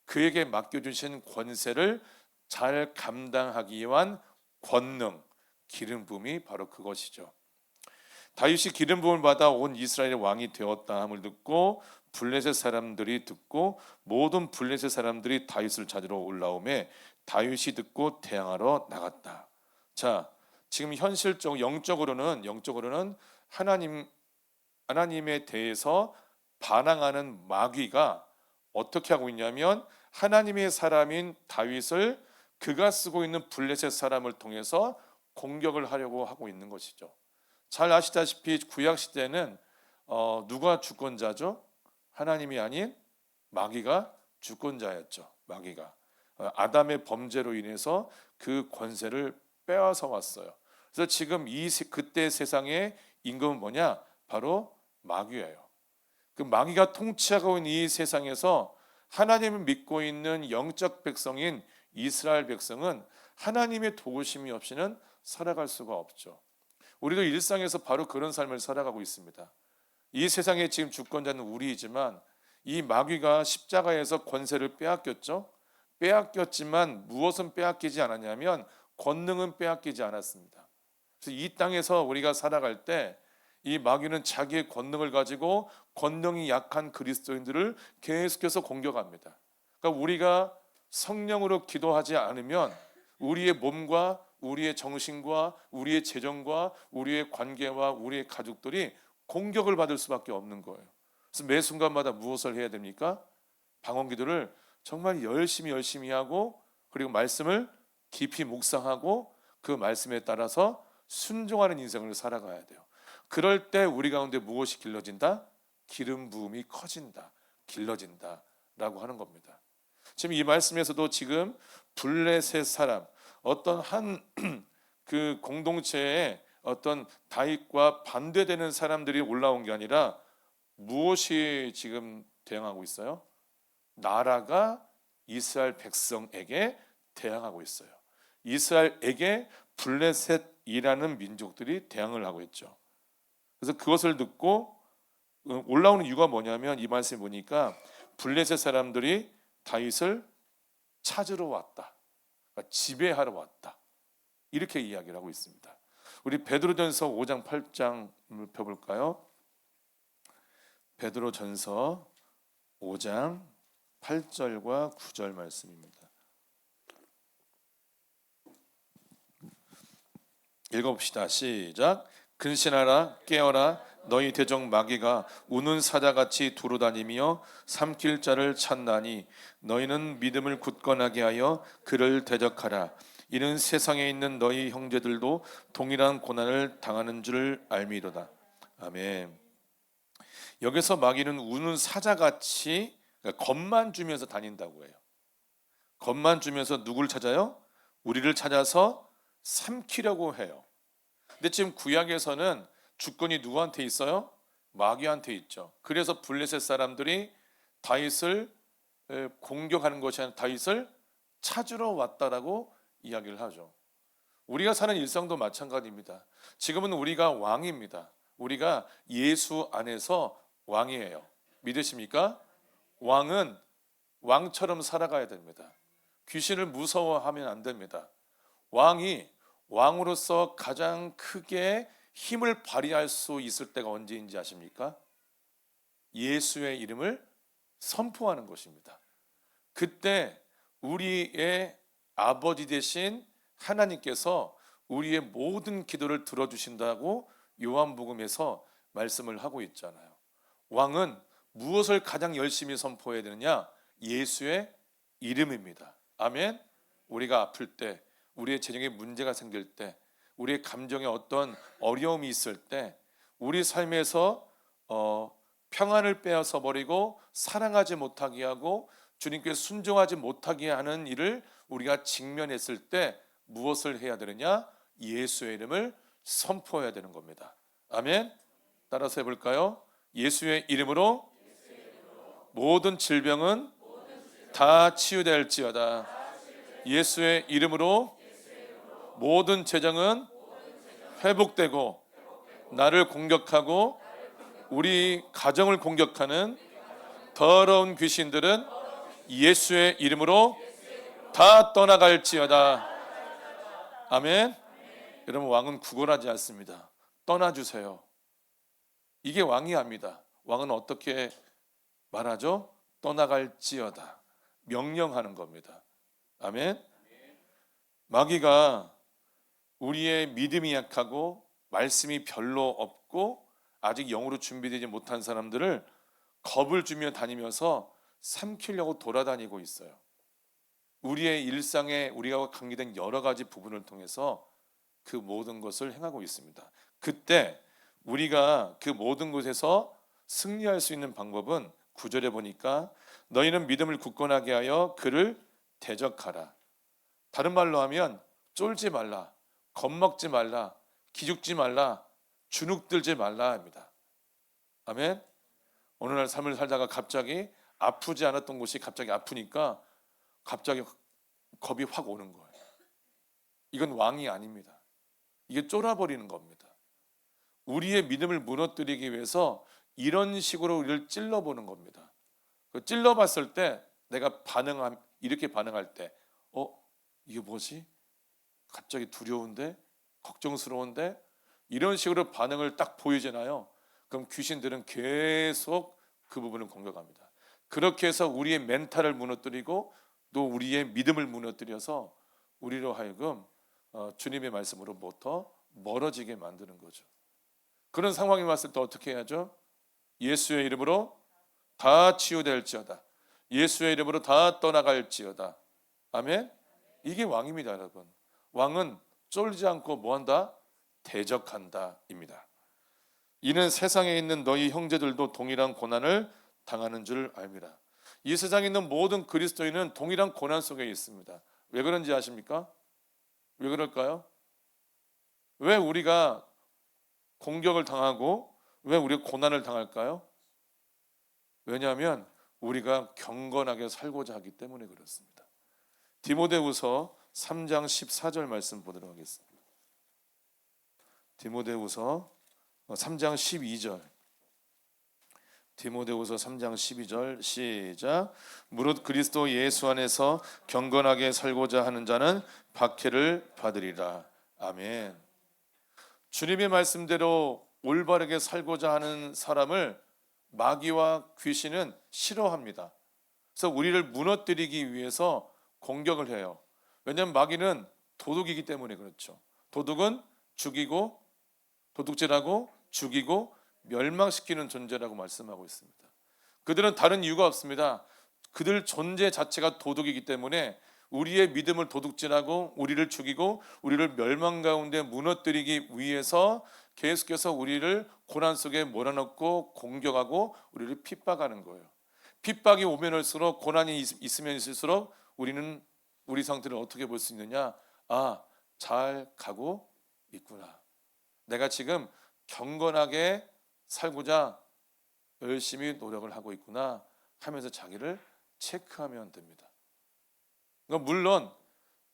Speaker 4: 그에게 맡겨주신 권세를 잘 감당하기 위한 권능, 기름 부음이 바로 그것이죠. 다윗이 기름 부음을 받아 온 이스라엘의 왕이 되었다 함을 듣고 블레셋 사람들이 듣고 모든 블레셋 사람들이 다윗을 찾으러 올라오매 다윗이 듣고 대항하러 나갔다. 자, 지금 현실적 영적으로는 하나님에 대해서 반항하는 마귀가 어떻게 하고 있냐면 하나님의 사람인 다윗을 그가 쓰고 있는 블레셋 사람을 통해서 공격을 하려고 하고 있는 것이죠. 잘 아시다시피 구약 시대는 누가 주권자죠? 하나님이 아닌 마귀가 주권자였죠. 마귀가 아담의 범죄로 인해서 그 권세를 빼앗아 왔어요. 그래서 지금 그때 세상의 임금은 뭐냐? 바로 마귀예요. 그 마귀가 통치하고 있는 이 세상에서 하나님을 믿고 있는 영적 백성인 이스라엘 백성은 하나님의 도우심이 없이는 살아갈 수가 없죠. 우리도 일상에서 바로 그런 삶을 살아가고 있습니다. 이 세상의 지금 주권자는 우리이지만 이 마귀가 십자가에서 권세를 빼앗겼죠. 빼앗겼지만 무엇은 빼앗기지 않았냐면 권능은 빼앗기지 않았습니다. 그래서 이 땅에서 우리가 살아갈 때 이 마귀는 자기의 권능을 가지고 권능이 약한 그리스도인들을 계속해서 공격합니다. 그러니까 우리가 성령으로 기도하지 않으면 우리의 몸과 우리의 정신과 우리의 재정과 우리의 관계와 우리의 가족들이 공격을 받을 수밖에 없는 거예요. 그래서 매 순간마다 무엇을 해야 됩니까? 방언기도를 정말 열심히 하고 그리고 말씀을 깊이 묵상하고 그 말씀에 따라서 순종하는 인생을 살아가야 돼요. 그럴 때 우리 가운데 무엇이 길러진다? 기름 부음이 커진다, 길러진다 라고 하는 겁니다. 지금 이 말씀에서도 지금 블레셋 사람, 어떤 한 그 공동체에 어떤 다윗과 반대되는 사람들이 올라온 게 아니라 무엇이 지금 대항하고 있어요? 나라가 이스라엘 백성에게 대항하고 있어요. 이스라엘에게 블레셋이라는 민족들이 대항을 하고 있죠. 그래서 그것을 듣고 올라오는 이유가 뭐냐면 이 말씀을 보니까 블레셋 사람들이 다윗을 찾으러 왔다, 그러니까 지배하러 왔다, 이렇게 이야기를 하고 있습니다. 우리 베드로전서 5장 8장을 펴볼까요? 베드로전서 5장 8절과 9절 말씀입니다. 읽어봅시다. 시작. 근신하라, 깨어라, 너희 대적 마귀가 우는 사자같이 두루다니며 삼킬 자를 찾나니 너희는 믿음을 굳건하게 하여 그를 대적하라. 이는 세상에 있는 너희 형제들도 동일한 고난을 당하는 줄 알미로다. 아멘. 여기서 마귀는 우는 사자같이, 그러니까 겁만 주면서 다닌다고 해요. 겁만 주면서 누굴 찾아요? 우리를 찾아서 삼키려고 해요. 근데 지금 구약에서는 주권이 누구한테 있어요? 마귀한테 있죠. 그래서 블레셋 사람들이 다윗을 공격하는 것이 아니라 다윗을 찾으러 왔다라고 이야기를 하죠. 우리가 사는 일상도 마찬가지입니다. 지금은 우리가 왕입니다. 우리가 예수 안에서 왕이에요. 믿으십니까? 왕은 왕처럼 살아가야 됩니다. 귀신을 무서워하면 안 됩니다. 왕이 왕으로서 가장 크게 힘을 발휘할 수 있을 때가 언제인지 아십니까? 예수의 이름을 선포하는 것입니다. 그때 우리의 아버지 되신 하나님께서 우리의 모든 기도를 들어주신다고 요한복음에서 말씀을 하고 있잖아요. 왕은 무엇을 가장 열심히 선포해야 되느냐? 예수의 이름입니다. 아멘. 우리가 아플 때, 우리의 재정에 문제가 생길 때, 우리의 감정에 어떤 어려움이 있을 때, 우리 삶에서 평안을 빼앗아 버리고 사랑하지 못하게 하고 주님께 순종하지 못하게 하는 일을 우리가 직면했을 때 무엇을 해야 되느냐? 예수의 이름을 선포해야 되는 겁니다. 아멘. 따라서 해볼까요? 예수의 이름으로 모든 질병은 다 치유될지어다. 예수의 이름으로 모든 재정은 회복되고 나를 공격하고 우리 가정을 공격하는 더러운 귀신들은 예수의 이름으로 다 떠나갈지어다. 아멘. 여러분, 왕은 구걸하지 않습니다. 떠나주세요. 이게 왕이 합니다. 왕은 어떻게 말하죠? 떠나갈지어다. 명령하는 겁니다. 아멘. 마귀가 우리의 믿음이 약하고 말씀이 별로 없고 아직 영으로 준비되지 못한 사람들을 겁을 주며 다니면서 삼키려고 돌아다니고 있어요. 우리의 일상에 우리가 관계된 여러 가지 부분을 통해서 그 모든 것을 행하고 있습니다. 그때 우리가 그 모든 곳에서 승리할 수 있는 방법은 9절에 보니까 너희는 믿음을 굳건하게 하여 그를 대적하라. 다른 말로 하면 쫄지 말라, 겁먹지 말라, 기죽지 말라, 주눅들지 말라 합니다. 아멘. 어느 날 삶을 살다가 갑자기 아프지 않았던 곳이 갑자기 아프니까 갑자기 겁이 확 오는 거예요. 이건 왕이 아닙니다. 이게 쫄아버리는 겁니다. 우리의 믿음을 무너뜨리기 위해서 이런 식으로 우리를 찔러보는 겁니다. 찔러봤을 때 내가 이렇게 반응할 때 이게 뭐지? 갑자기 두려운데? 걱정스러운데? 이런 식으로 반응을 딱 보이잖아요. 그럼 귀신들은 계속 그 부분을 공격합니다. 그렇게 해서 우리의 멘탈을 무너뜨리고 또 우리의 믿음을 무너뜨려서 우리로 하여금 주님의 말씀으로부터 멀어지게 만드는 거죠. 그런 상황이 왔을 때 어떻게 해야죠? 예수의 이름으로 다 치유될지어다. 예수의 이름으로 다 떠나갈지어다. 아멘. 이게 왕입니다, 여러분. 왕은 쫄지 않고 뭐한다? 대적한다 입니다. 이는 세상에 있는 너희 형제들도 동일한 고난을 당하는 줄 압니다. 이 세상에 있는 모든 그리스도인은 동일한 고난 속에 있습니다. 왜 그런지 아십니까? 왜 그럴까요? 왜 우리가 공격을 당하고 왜 우리가 고난을 당할까요? 왜냐하면 우리가 경건하게 살고자 하기 때문에 그렇습니다. 디모데후서 3장 14절 말씀 보도록 하겠습니다. 디모데후서 3장 12절. 디모데후서 3장 12절 시작. 무릇 그리스도 예수 안에서 경건하게 살고자 하는 자는 박해를 받으리라. 아멘. 주님의 말씀대로 올바르게 살고자 하는 사람을 마귀와 귀신은 싫어합니다. 그래서 우리를 무너뜨리기 위해서 공격을 해요. 왜냐하면 마귀는 도둑이기 때문에 그렇죠. 도둑은 죽이고 도둑질하고 죽이고 멸망시키는 존재라고 말씀하고 있습니다. 그들은 다른 이유가 없습니다. 그들 존재 자체가 도둑이기 때문에 우리의 믿음을 도둑질하고 우리를 죽이고 우리를 멸망 가운데 무너뜨리기 위해서 계속해서 우리를 고난 속에 몰아넣고 공격하고 우리를 핍박하는 거예요. 핍박이 오면 올수록 고난이 있으면 있을수록 우리는 우리 상태를 어떻게 볼 수 있느냐? 잘 가고 있구나. 내가 지금 경건하게 살고자 열심히 노력을 하고 있구나 하면서 자기를 체크하면 됩니다. 그러니까 물론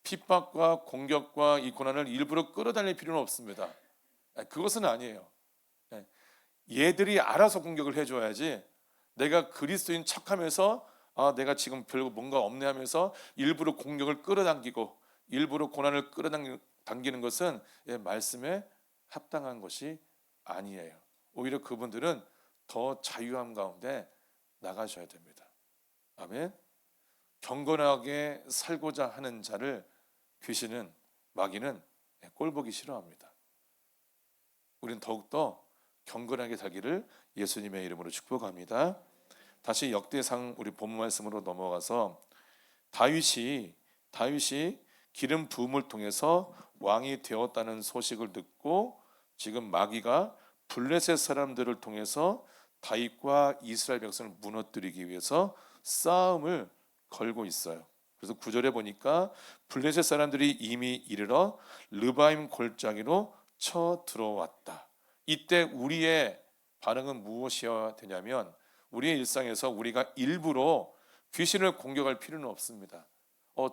Speaker 4: 핍박과 공격과 이 고난을 일부러 끌어다닐 필요는 없습니다. 그것은 아니에요. 얘들이 알아서 공격을 해줘야지 내가 그리스도인 척하면서 내가 지금 별거 뭔가 없네 하면서 일부러 공격을 끌어당기고 일부러 고난을 끌어당기는 것은 말씀에 합당한 것이 아니에요. 오히려 그분들은 더 자유함 가운데 나가셔야 됩니다. 아멘. 경건하게 살고자 하는 자를 귀신은 마귀는 꼴보기 싫어합니다. 우리는 더욱더 경건하게 살기를 예수님의 이름으로 축복합니다. 다시 역대상 우리 본문 말씀으로 넘어가서 다윗이 기름 부음을 통해서 왕이 되었다는 소식을 듣고 지금 마귀가 블레셋 사람들을 통해서 다윗과 이스라엘 백성을 무너뜨리기 위해서 싸움을 걸고 있어요. 그래서 9절에 보니까 블레셋 사람들이 이미 이르러 르바임 골짜기로 쳐 들어왔다. 이때 우리의 반응은 무엇이어야 되냐면 우리의 일상에서 우리가 일부러 귀신을 공격할 필요는 없습니다.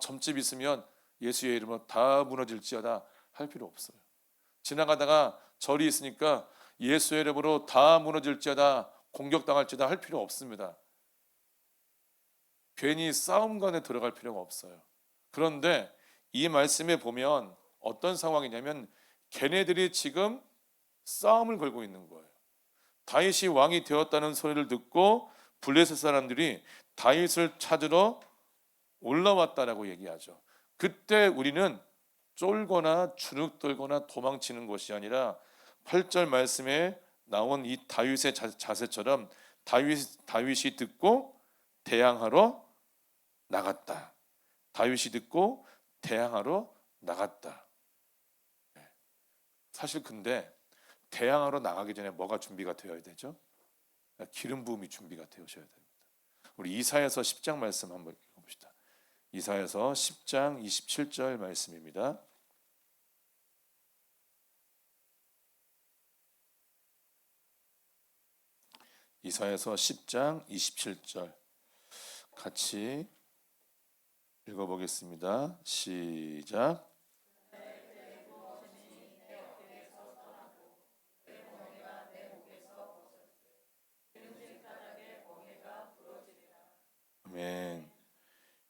Speaker 4: 점집 있으면 예수의 이름으로 다 무너질지어다 할 필요 없어요. 지나가다가 절이 있으니까 예수의 이름으로 다 무너질지어다 공격당할지어다 할 필요 없습니다. 괜히 싸움관에 들어갈 필요가 없어요. 그런데 이 말씀에 보면 어떤 상황이냐면 걔네들이 지금 싸움을 걸고 있는 거예요. 다윗이 왕이 되었다는 소리를 듣고 블레셋 사람들이 다윗을 찾으러 올라왔다라고 얘기하죠. 그때 우리는 쫄거나 주눅들거나 도망치는 것이 아니라 8절 말씀에 나온 이 다윗의 자세처럼 다윗이 듣고 대항하러 나갔다. 다윗이 듣고 대항하러 나갔다. 사실 근데 대항하러 나가기 전에 뭐가 준비가 되어야 되죠? 기름 부음이 준비가 되어셔야 됩니다. 우리 이사야서 10장 말씀 한번 읽어봅시다. 이사야서 10장 27절 말씀입니다. 이사야서 10장 27절 같이 읽어보겠습니다. 시작. 아멘.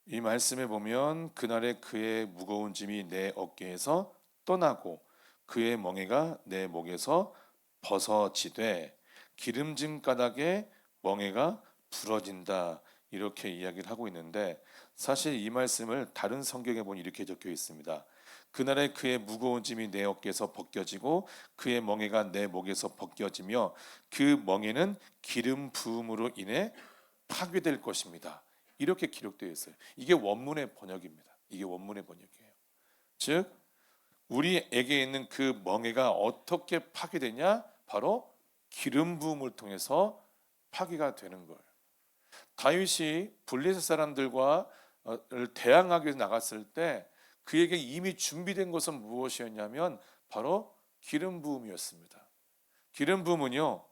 Speaker 4: 이 말씀에 보면 그날에 그의 무거운 짐이 내 어깨에서 떠나고 그의 멍에가 내 목에서 벗어지되 기름진 가닥에 멍에가 부러진다, 이렇게 이야기를 하고 있는데, 사실 이 말씀을 다른 성경에 보면 이렇게 적혀 있습니다. 그날에 그의 무거운 짐이 내 어깨에서 벗겨지고 그의 멍에가 내 목에서 벗겨지며 그 멍에는 기름 부음으로 인해 파괴될 것입니다, 이렇게 기록되어 있어요. 이게 원문의 번역입니다. 이게 원문의 번역이에요. 즉 우리에게 있는 그 멍에가 어떻게 파괴되냐? 바로 기름 부음을 통해서 파괴가 되는 거예요. 다윗이 블레셋 사람들과 대항하기 위해서 나갔을 때 그에게 이미 준비된 것은 무엇이었냐면 바로 기름 부음이었습니다. 기름 부음은요,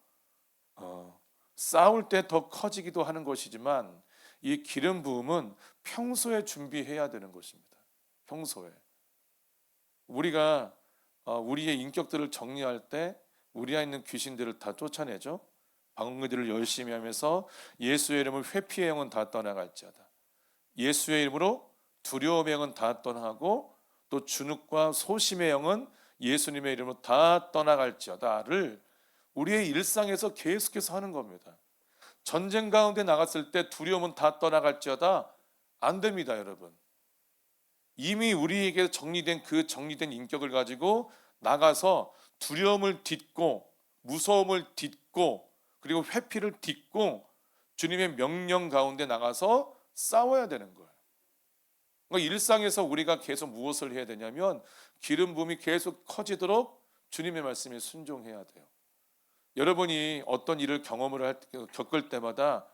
Speaker 4: 싸울 때 더 커지기도 하는 것이지만 이 기름 부음은 평소에 준비해야 되는 것입니다. 평소에 우리가 우리의 인격들을 정리할 때 우리 안에 있는 귀신들을 다 쫓아내죠. 방언기들을 열심히 하면서 예수의 이름으로 회피의 영은 다 떠나갈지어다. 예수의 이름으로 두려움의 영은 다 떠나가고 또 주눅과 소심의 영은 예수님의 이름으로 다 떠나갈지어다를 우리의 일상에서 계속해서 하는 겁니다. 전쟁 가운데 나갔을 때 두려움은 다 떠나갈지어다 안 됩니다, 여러분. 이미 우리에게 정리된 그 정리된 인격을 가지고 나가서 두려움을 딛고 무서움을 딛고 그리고 회피를 딛고 주님의 명령 가운데 나가서 싸워야 되는 거예요. 그러니까 일상에서 우리가 계속 무엇을 해야 되냐면 기름 부음이 계속 커지도록 주님의 말씀에 순종해야 돼요. 여러분이 어떤 일을 겪을 때마다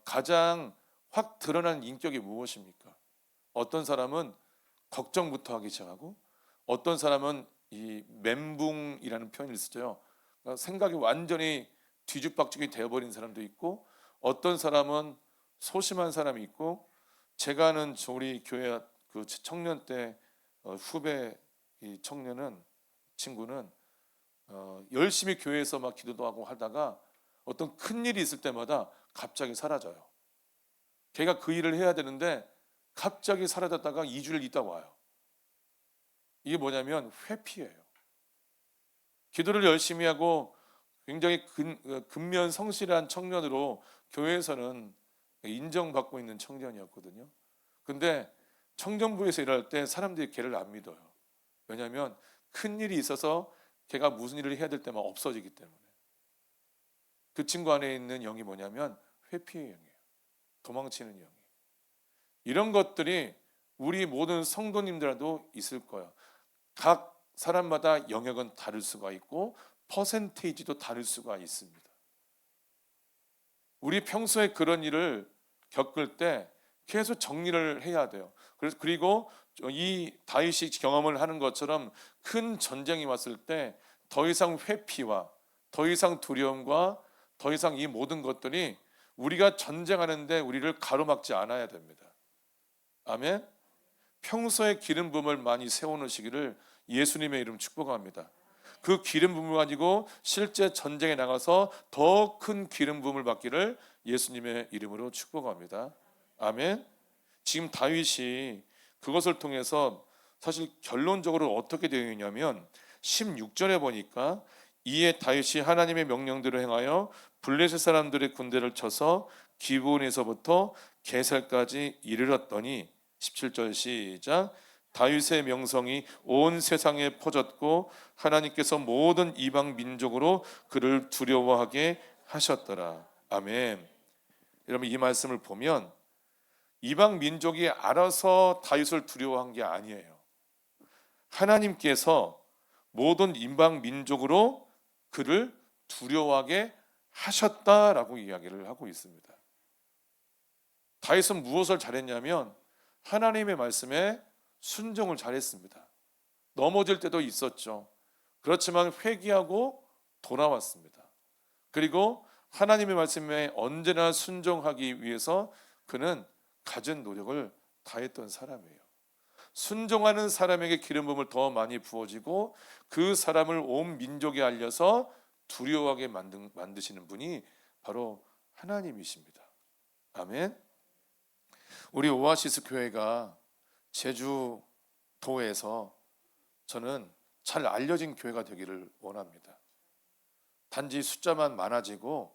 Speaker 4: 가장 확 드러난 인격이 무엇입니까? 어떤 사람은 걱정부터 하기 시작하고 어떤 사람은 이 멘붕이라는 표현을 쓰죠. 그러니까 생각이 완전히 뒤죽박죽이 되어버린 사람도 있고 어떤 사람은 소심한 사람이 있고, 제가 아는 우리 교회 그 청년 때 후배 이 친구는 열심히 교회에서 막 기도도 하고 하다가 어떤 큰 일이 있을 때마다 갑자기 사라져요. 걔가 그 일을 해야 되는데 갑자기 사라졌다가 2주일 있다가 와요. 이게 뭐냐면 회피예요. 기도를 열심히 하고 굉장히 근면 성실한 청년으로 교회에서는 인정받고 있는 청년이었거든요. 근데 청년부에서 일할 때 사람들이 걔를 안 믿어요. 왜냐하면 큰 일이 있어서 걔가 무슨 일을 해야 될 때만 없어지기 때문에. 그 친구 안에 있는 영이 뭐냐면 회피의 영이에요. 도망치는 영이에요. 이런 것들이 우리 모든 성도님들도 있을 거예요. 각 사람마다 영역은 다를 수가 있고 퍼센테이지도 다를 수가 있습니다. 우리 평소에 그런 일을 겪을 때 계속 정리를 해야 돼요. 그리고 이 다윗이 경험을 하는 것처럼 큰 전쟁이 왔을 때 더 이상 회피와 더 이상 두려움과 더 이상 이 모든 것들이 우리가 전쟁하는데 우리를 가로막지 않아야 됩니다. 아멘. 평소에 기름 부음을 많이 세워놓으시기를 예수님의 이름 축복합니다. 그 기름 부음을 가지고 실제 전쟁에 나가서 더 큰 기름 부음을 받기를 예수님의 이름으로 축복합니다. 아멘. 지금 다윗이 그것을 통해서 사실 결론적으로 어떻게 되어 있냐면 16절에 보니까 이에 다윗이 하나님의 명령대로 행하여 블레셋 사람들의 군대를 쳐서 기브온에서부터 게살까지 이르렀더니 17절 시작. 다윗의 명성이 온 세상에 퍼졌고 하나님께서 모든 이방 민족으로 그를 두려워하게 하셨더라. 아멘. 여러분 이 말씀을 보면 이방 민족이 알아서 다윗을 두려워한 게 아니에요. 하나님께서 모든 이방 민족으로 그를 두려워하게 하셨다라고 이야기를 하고 있습니다. 다윗은 무엇을 잘했냐면 하나님의 말씀에 순종을 잘했습니다. 넘어질 때도 있었죠. 그렇지만 회개하고 돌아왔습니다. 그리고 하나님의 말씀에 언제나 순종하기 위해서 그는 갖은 노력을 다했던 사람이에요. 순종하는 사람에게 기름 부음을 더 많이 부어지고 그 사람을 온 민족에 알려서 두려워하게 만드시는 분이 바로 하나님이십니다. 아멘. 우리 오아시스 교회가 제주도에서 저는 잘 알려진 교회가 되기를 원합니다. 단지 숫자만 많아지고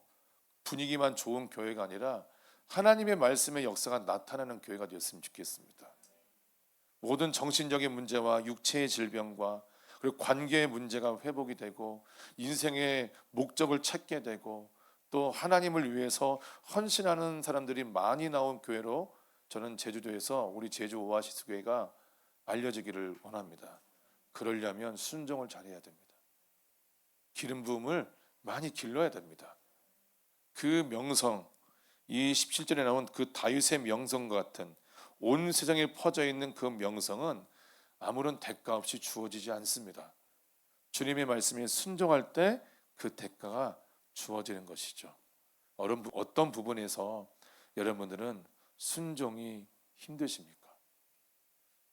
Speaker 4: 분위기만 좋은 교회가 아니라 하나님의 말씀의 역사가 나타나는 교회가 되었으면 좋겠습니다. 모든 정신적인 문제와 육체의 질병과 그리고 관계의 문제가 회복이 되고 인생의 목적을 찾게 되고 또 하나님을 위해서 헌신하는 사람들이 많이 나온 교회로 저는 제주도에서 우리 제주 오아시스 교회가 알려지기를 원합니다. 그러려면 순종을 잘해야 됩니다. 기름 부음을 많이 길러야 됩니다. 그 명성, 이 17절에 나온 그 다윗의 명성과 같은 온 세상에 퍼져 있는 그 명성은 아무런 대가 없이 주어지지 않습니다. 주님의 말씀에 순종할 때 그 대가가 주어지는 것이죠. 어떤 부분에서 여러분들은 순종이 힘드십니까?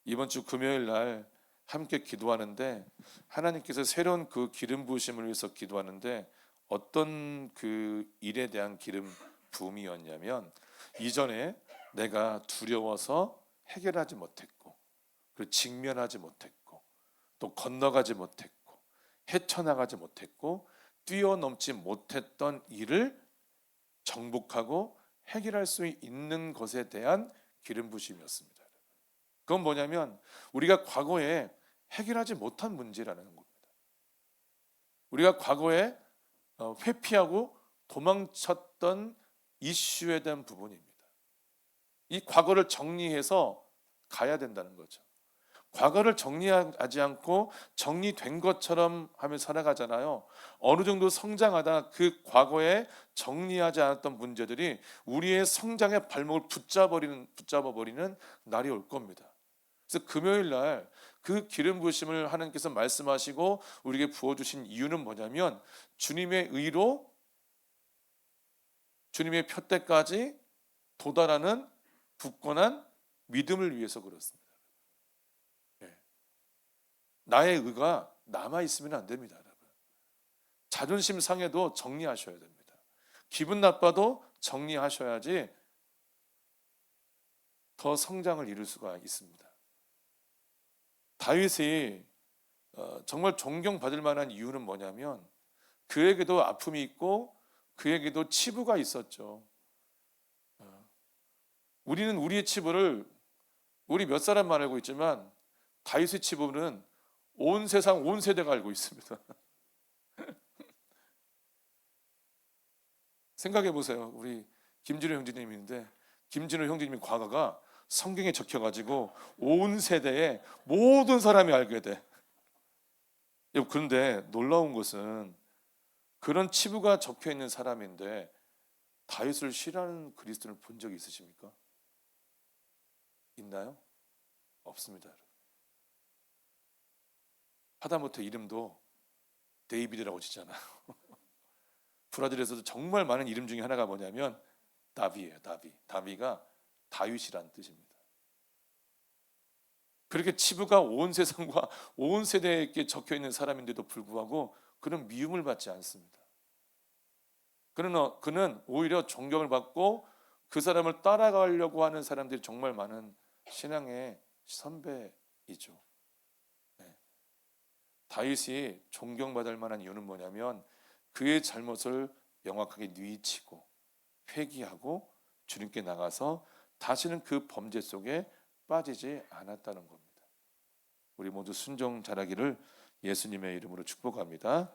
Speaker 4: 이번 주 금요일 날 함께 기도하는데 하나님께서 새로운 그 기름 부으심을 위해서 기도하는데 어떤 그 일에 대한 기름 부음이었냐면 이전에 내가 두려워서 해결하지 못했고 그리고 직면하지 못했고 또 건너가지 못했고 헤쳐나가지 못했고 뛰어넘지 못했던 일을 정복하고 해결할 수 있는 것에 대한 기름 부으심이었습니다. 그건 뭐냐면 우리가 과거에 해결하지 못한 문제라는 겁니다. 우리가 과거에 회피하고 도망쳤던 이슈에 대한 부분입니다. 이 과거를 정리해서 가야 된다는 거죠. 과거를 정리하지 않고 정리된 것처럼 하며 살아가잖아요. 어느 정도 성장하다 그 과거에 정리하지 않았던 문제들이 우리의 성장의 발목을 붙잡아버리는 날이 올 겁니다. 그래서 금요일 날 그 기름 부으심을 하나님께서 말씀하시고 우리에게 부어주신 이유는 뭐냐면 주님의 의로 주님의 표대까지 도달하는 굳건한 믿음을 위해서 그렇습니다. 나의 의가 남아있으면 안 됩니다. 여러분. 자존심 상해도 정리하셔야 됩니다. 기분 나빠도 정리하셔야지 더 성장을 이룰 수가 있습니다. 다윗이 정말 존경받을 만한 이유는 뭐냐면 그에게도 아픔이 있고 그에게도 치부가 있었죠. 우리는 우리의 치부를 우리 몇 사람만 알고 있지만 다윗의 치부는 온 세상 온 세대가 알고 있습니다. 생각해 보세요. 우리 김진호 형제님인데 김진호 형제님의 과거가 성경에 적혀가지고 온 세대의 모든 사람이 알게 돼. 그런데 놀라운 것은 그런 치부가 적혀 있는 사람인데 다윗을 싫어하는 그리스도인을 본 적이 있으십니까? 있나요? 없습니다. 하다못해 이름도 데이비드라고 짓잖아요. 브라질에서도 정말 많은 이름 중에 하나가 뭐냐면 다비예요. 다비가 다윗이란 뜻입니다. 그렇게 치부가 온 세상과 온 세대에게 적혀 있는 사람인데도 불구하고 그는 미움을 받지 않습니다. 그는 오히려 존경을 받고 그 사람을 따라가려고 하는 사람들이 정말 많은 신앙의 선배이죠. 다윗이 존경받을 만한 이유는 뭐냐면 그의 잘못을 명확하게 뉘우치고 회개하고 주님께 나가서 다시는 그 범죄 속에 빠지지 않았다는 겁니다. 우리 모두 순종 잘하기를 예수님의 이름으로 축복합니다.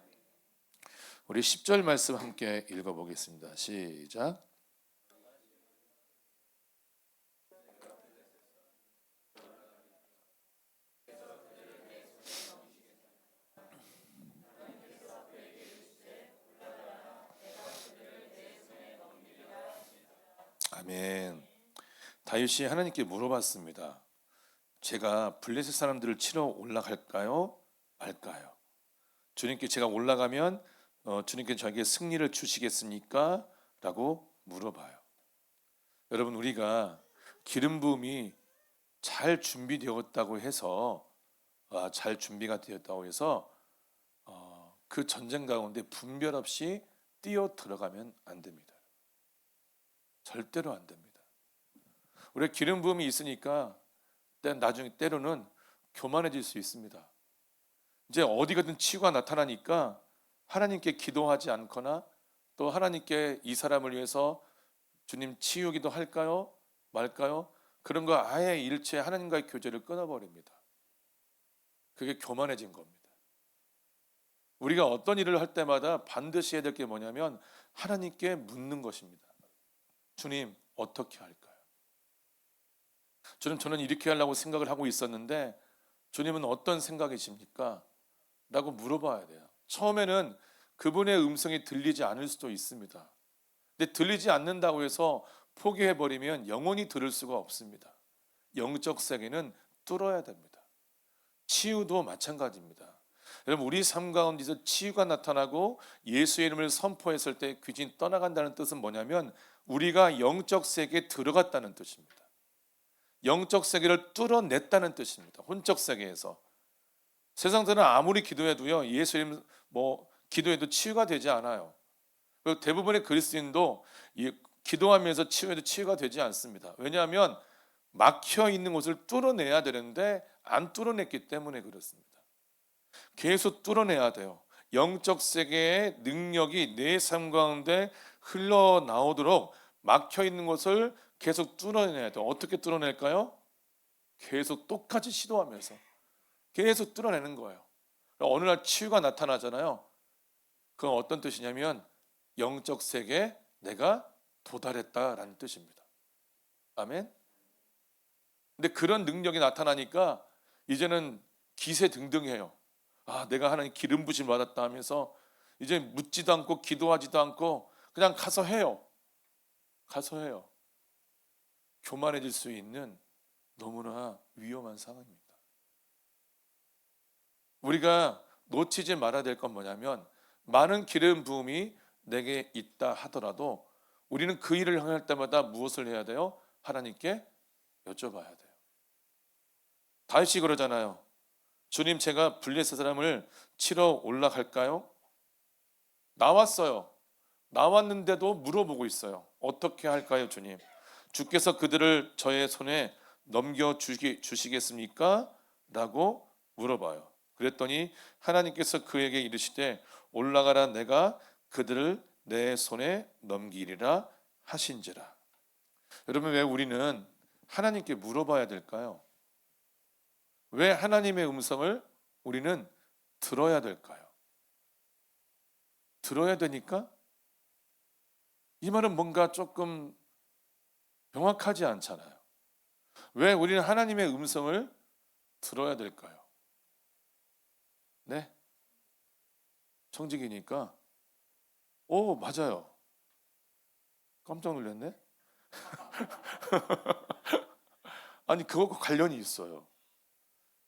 Speaker 4: 우리 10절 말씀 함께 읽어보겠습니다. 시작. 아멘. 다윗이 하나님께 물어봤습니다. 제가 블레셋 사람들을 치러 올라갈까요? 말까요? 주님께 제가 올라가면 주님께 저에게 승리를 주시겠습니까? 라고 물어봐요. 여러분, 우리가 기름 부음이 잘 준비되었다고 해서 잘 준비가 되었다고 해서 그 전쟁 가운데 분별 없이 뛰어 들어가면 안 됩니다. 절대로 안 됩니다. 우리가 기름 부음이 있으니까 나중에 때로는 교만해질 수 있습니다. 이제 어디 가든 치유가 나타나니까 하나님께 기도하지 않거나 또 하나님께 이 사람을 위해서 주님 치유기도 할까요? 말까요? 그런 거 아예 일체 하나님과의 교제를 끊어버립니다. 그게 교만해진 겁니다. 우리가 어떤 일을 할 때마다 반드시 해야 될 게 뭐냐면 하나님께 묻는 것입니다. 주님, 어떻게 할까요? 저는 이렇게 하려고 생각을 하고 있었는데 주님은 어떤 생각이십니까? 라고 물어봐야 돼요. 처음에는 그분의 음성이 들리지 않을 수도 있습니다. 근데 들리지 않는다고 해서 포기해버리면 영원히 들을 수가 없습니다. 영적 세계는 뚫어야 됩니다. 치유도 마찬가지입니다. 여러분, 우리 삶 가운데서 치유가 나타나고 예수의 이름을 선포했을 때 귀신이 떠나간다는 뜻은 뭐냐면 우리가 영적 세계에 들어갔다는 뜻입니다. 영적 세계를 뚫어냈다는 뜻입니다. 혼적 세계에서. 세상 사람은 아무리 기도해도요, 예수 이름 기도해도 치유가 되지 않아요. 그리고 대부분의 그리스도인도 기도하면서 치유해도 치유가 되지 않습니다. 왜냐하면 막혀 있는 곳을 뚫어내야 되는데 안 뚫어냈기 때문에 그렇습니다. 계속 뚫어내야 돼요. 영적 세계의 능력이 내 삶 가운데 흘러나오도록 막혀 있는 곳을 계속 뚫어내야 돼요. 어떻게 뚫어낼까요? 계속 똑같이 시도하면서 계속 뚫어내는 거예요. 어느 날 치유가 나타나잖아요. 그건 어떤 뜻이냐면 영적 세계에 내가 도달했다라는 뜻입니다. 아멘. 근데 그런 능력이 나타나니까 이제는 기세등등해요. 내가 하나님 기름 부심 받았다 하면서 이제 묻지도 않고 기도하지도 않고 그냥 가서 해요. 교만해질 수 있는 너무나 위험한 상황입니다. 우리가 놓치지 말아야 될 건 뭐냐면 많은 기름 부음이 내게 있다 하더라도 우리는 그 일을 행할 때마다 무엇을 해야 돼요? 하나님께 여쭤봐야 돼요. 다윗이 그러잖아요. 주님, 제가 블레셋 사람을 치러 올라갈까요? 나왔어요. 나왔는데도 물어보고 있어요. 어떻게 할까요, 주님? 주께서 그들을 저의 손에 넘겨주시겠습니까? 라고 물어봐요. 그랬더니 하나님께서 그에게 이르시되 올라가라, 내가 그들을 내 손에 넘기리라 하신지라. 여러분, 왜 우리는 하나님께 물어봐야 될까요? 왜 하나님의 음성을 우리는 들어야 될까요? 들어야 되니까? 이 말은 뭔가 조금 명확하지 않잖아요. 왜 우리는 하나님의 음성을 들어야 될까요? 네? 청직이니까 맞아요. 깜짝 놀랐네. 아니, 그것과 관련이 있어요.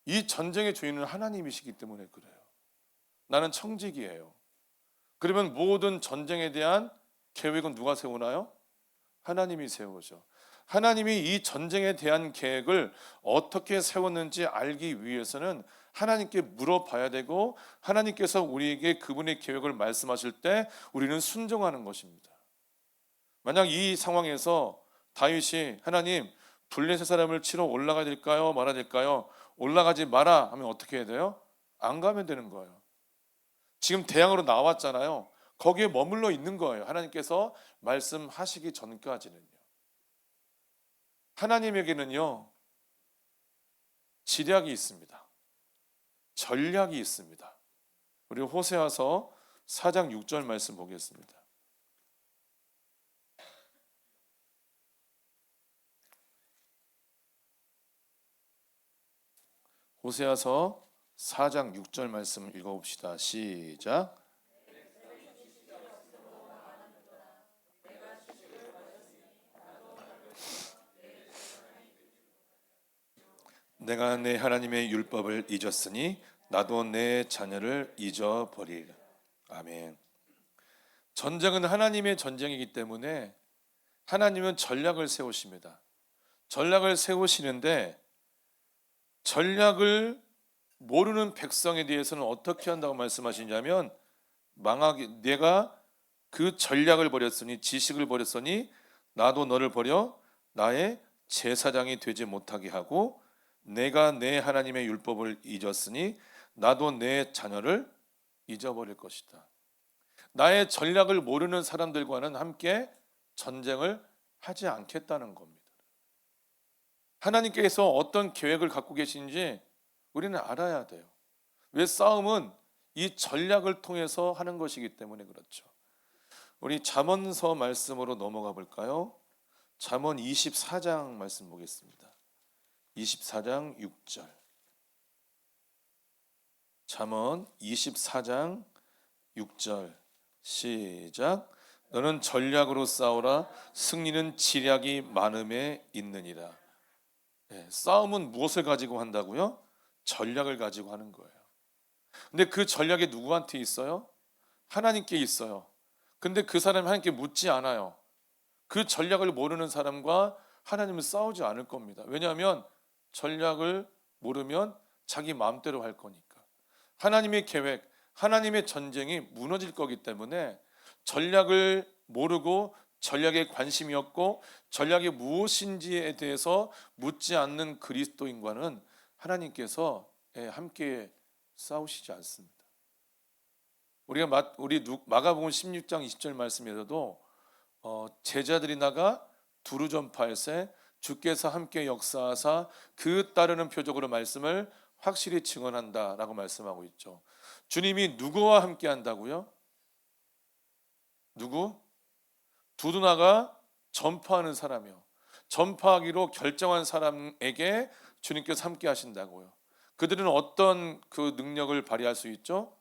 Speaker 4: 이 전쟁의 주인은 하나님이시기 때문에 그래요. 나는 청직이에요. 그러면 모든 전쟁에 대한 계획은 누가 세우나요? 하나님이 세우죠. 하나님이 이 전쟁에 대한 계획을 어떻게 세웠는지 알기 위해서는 하나님께 물어봐야 되고 하나님께서 우리에게 그분의 계획을 말씀하실 때 우리는 순종하는 것입니다. 만약 이 상황에서 다윗이 하나님, 블레셋 사람을 치러 올라가야 될까요? 말아야 될까요? 올라가지 마라 하면 어떻게 해야 돼요? 안 가면 되는 거예요. 지금 대항으로 나왔잖아요. 거기에 머물러 있는 거예요. 하나님께서 말씀하시기 전까지는요. 하나님에게는요, 지략이 있습니다. 전략이 있습니다. 우리 호세아서 4장 6절 말씀 보겠습니다. 호세아서 4장 6절 말씀 읽어봅시다. 시작. 내가 내 하나님의 율법을 잊었으니 나도 내 자녀를 잊어버리리라. 아멘. 전쟁은 하나님의 전쟁이기 때문에 하나님은 전략을 세우십니다. 전략을 세우시는데 전략을 모르는 백성에 대해서는 어떻게 한다고 말씀하시냐면 망하게 내가 그 전략을 버렸으니 지식을 버렸으니 나도 너를 버려 나의 제사장이 되지 못하게 하고 내가 내 하나님의 율법을 잊었으니 나도 내 자녀를 잊어버릴 것이다. 나의 전략을 모르는 사람들과는 함께 전쟁을 하지 않겠다는 겁니다. 하나님께서 어떤 계획을 갖고 계신지 우리는 알아야 돼요. 왜 싸움은 이 전략을 통해서 하는 것이기 때문에 그렇죠. 우리 잠언서 말씀으로 넘어가 볼까요? 잠언 24장 말씀 보겠습니다. 24장 6절. 잠언 24장 6절 시작. 너는 전략으로 싸우라. 승리는 지략이 많음에 있느니라. 싸움은 무엇을 가지고 한다고요? 전략을 가지고 하는 거예요. 근데 그 전략이 누구한테 있어요? 하나님께 있어요. 근데 그 사람이 하나님께 묻지 않아요. 그 전략을 모르는 사람과 하나님은 싸우지 않을 겁니다. 왜냐하면 전략을 모르면 자기 마음대로 할 거니까. 하나님의 계획, 하나님의 전쟁이 무너질 거기 때문에 전략을 모르고 전략에 관심이 없고 전략이 무엇인지에 대해서 묻지 않는 그리스도인과는 하나님께서 함께 싸우시지 않습니다. 우리 마가복음 16장 20절 말씀에서도 제자들이 나가 두루 전파할세 주께서 함께 역사하사 그 따르는 표적으로 말씀을 확실히 증언한다라고 말씀하고 있죠. 주님이 누구와 함께 한다고요? 누구? 두루 나가 전파하는 사람이요. 전파하기로 결정한 사람에게 주님께서 함께 하신다고요. 그들은 어떤 그 능력을 발휘할 수 있죠?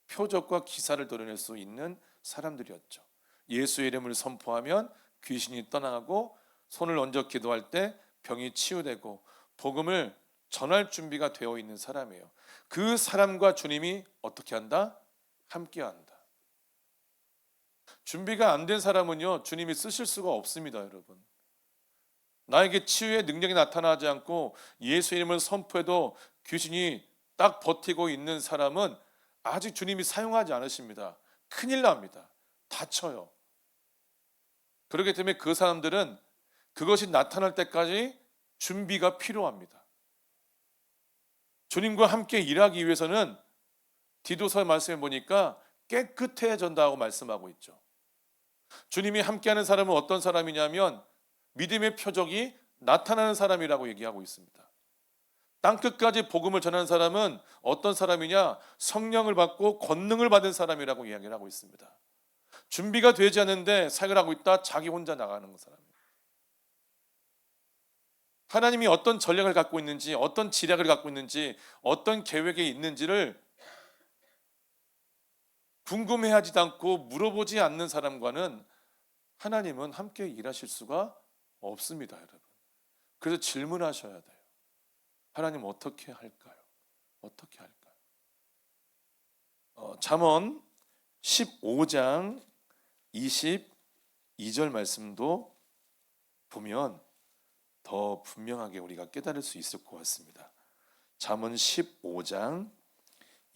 Speaker 4: 표적과 기사를 드러낼 수 있는 사람들이었죠. 예수의 이름을 선포하면 귀신이 떠나가고 손을 얹어 기도할 때 병이 치유되고 복음을 전할 준비가 되어 있는 사람이에요. 그 사람과 주님이 어떻게 한다? 함께 한다. 준비가 안 된 사람은요, 주님이 쓰실 수가 없습니다, 여러분. 나에게 치유의 능력이 나타나지 않고 예수 이름을 선포해도 귀신이 딱 버티고 있는 사람은 아직 주님이 사용하지 않으십니다. 큰일 납니다. 다쳐요. 그렇기 때문에 그 사람들은 그것이 나타날 때까지 준비가 필요합니다. 주님과 함께 일하기 위해서는 디도서 말씀에 보니까 깨끗해진다고 말씀하고 있죠. 주님이 함께하는 사람은 어떤 사람이냐면 믿음의 표적이 나타나는 사람이라고 얘기하고 있습니다. 땅끝까지 복음을 전하는 사람은 어떤 사람이냐? 성령을 받고 권능을 받은 사람이라고 이야기를 하고 있습니다. 준비가 되지 않는데 사역을 하고 있다 자기 혼자 나가는 사람이에요. 하나님이 어떤 전략을 갖고 있는지, 어떤 지략을 갖고 있는지, 어떤 계획이 있는지를 궁금해하지도 않고 물어보지 않는 사람과는 하나님은 함께 일하실 수가 없습니다, 여러분. 그래서 질문하셔야 돼요. 하나님 어떻게 할까요? 어떻게 할까요? 잠언 15장 22절 말씀도 보면 더 분명하게 우리가 깨달을 수 있을 것 같습니다. 잠언 15장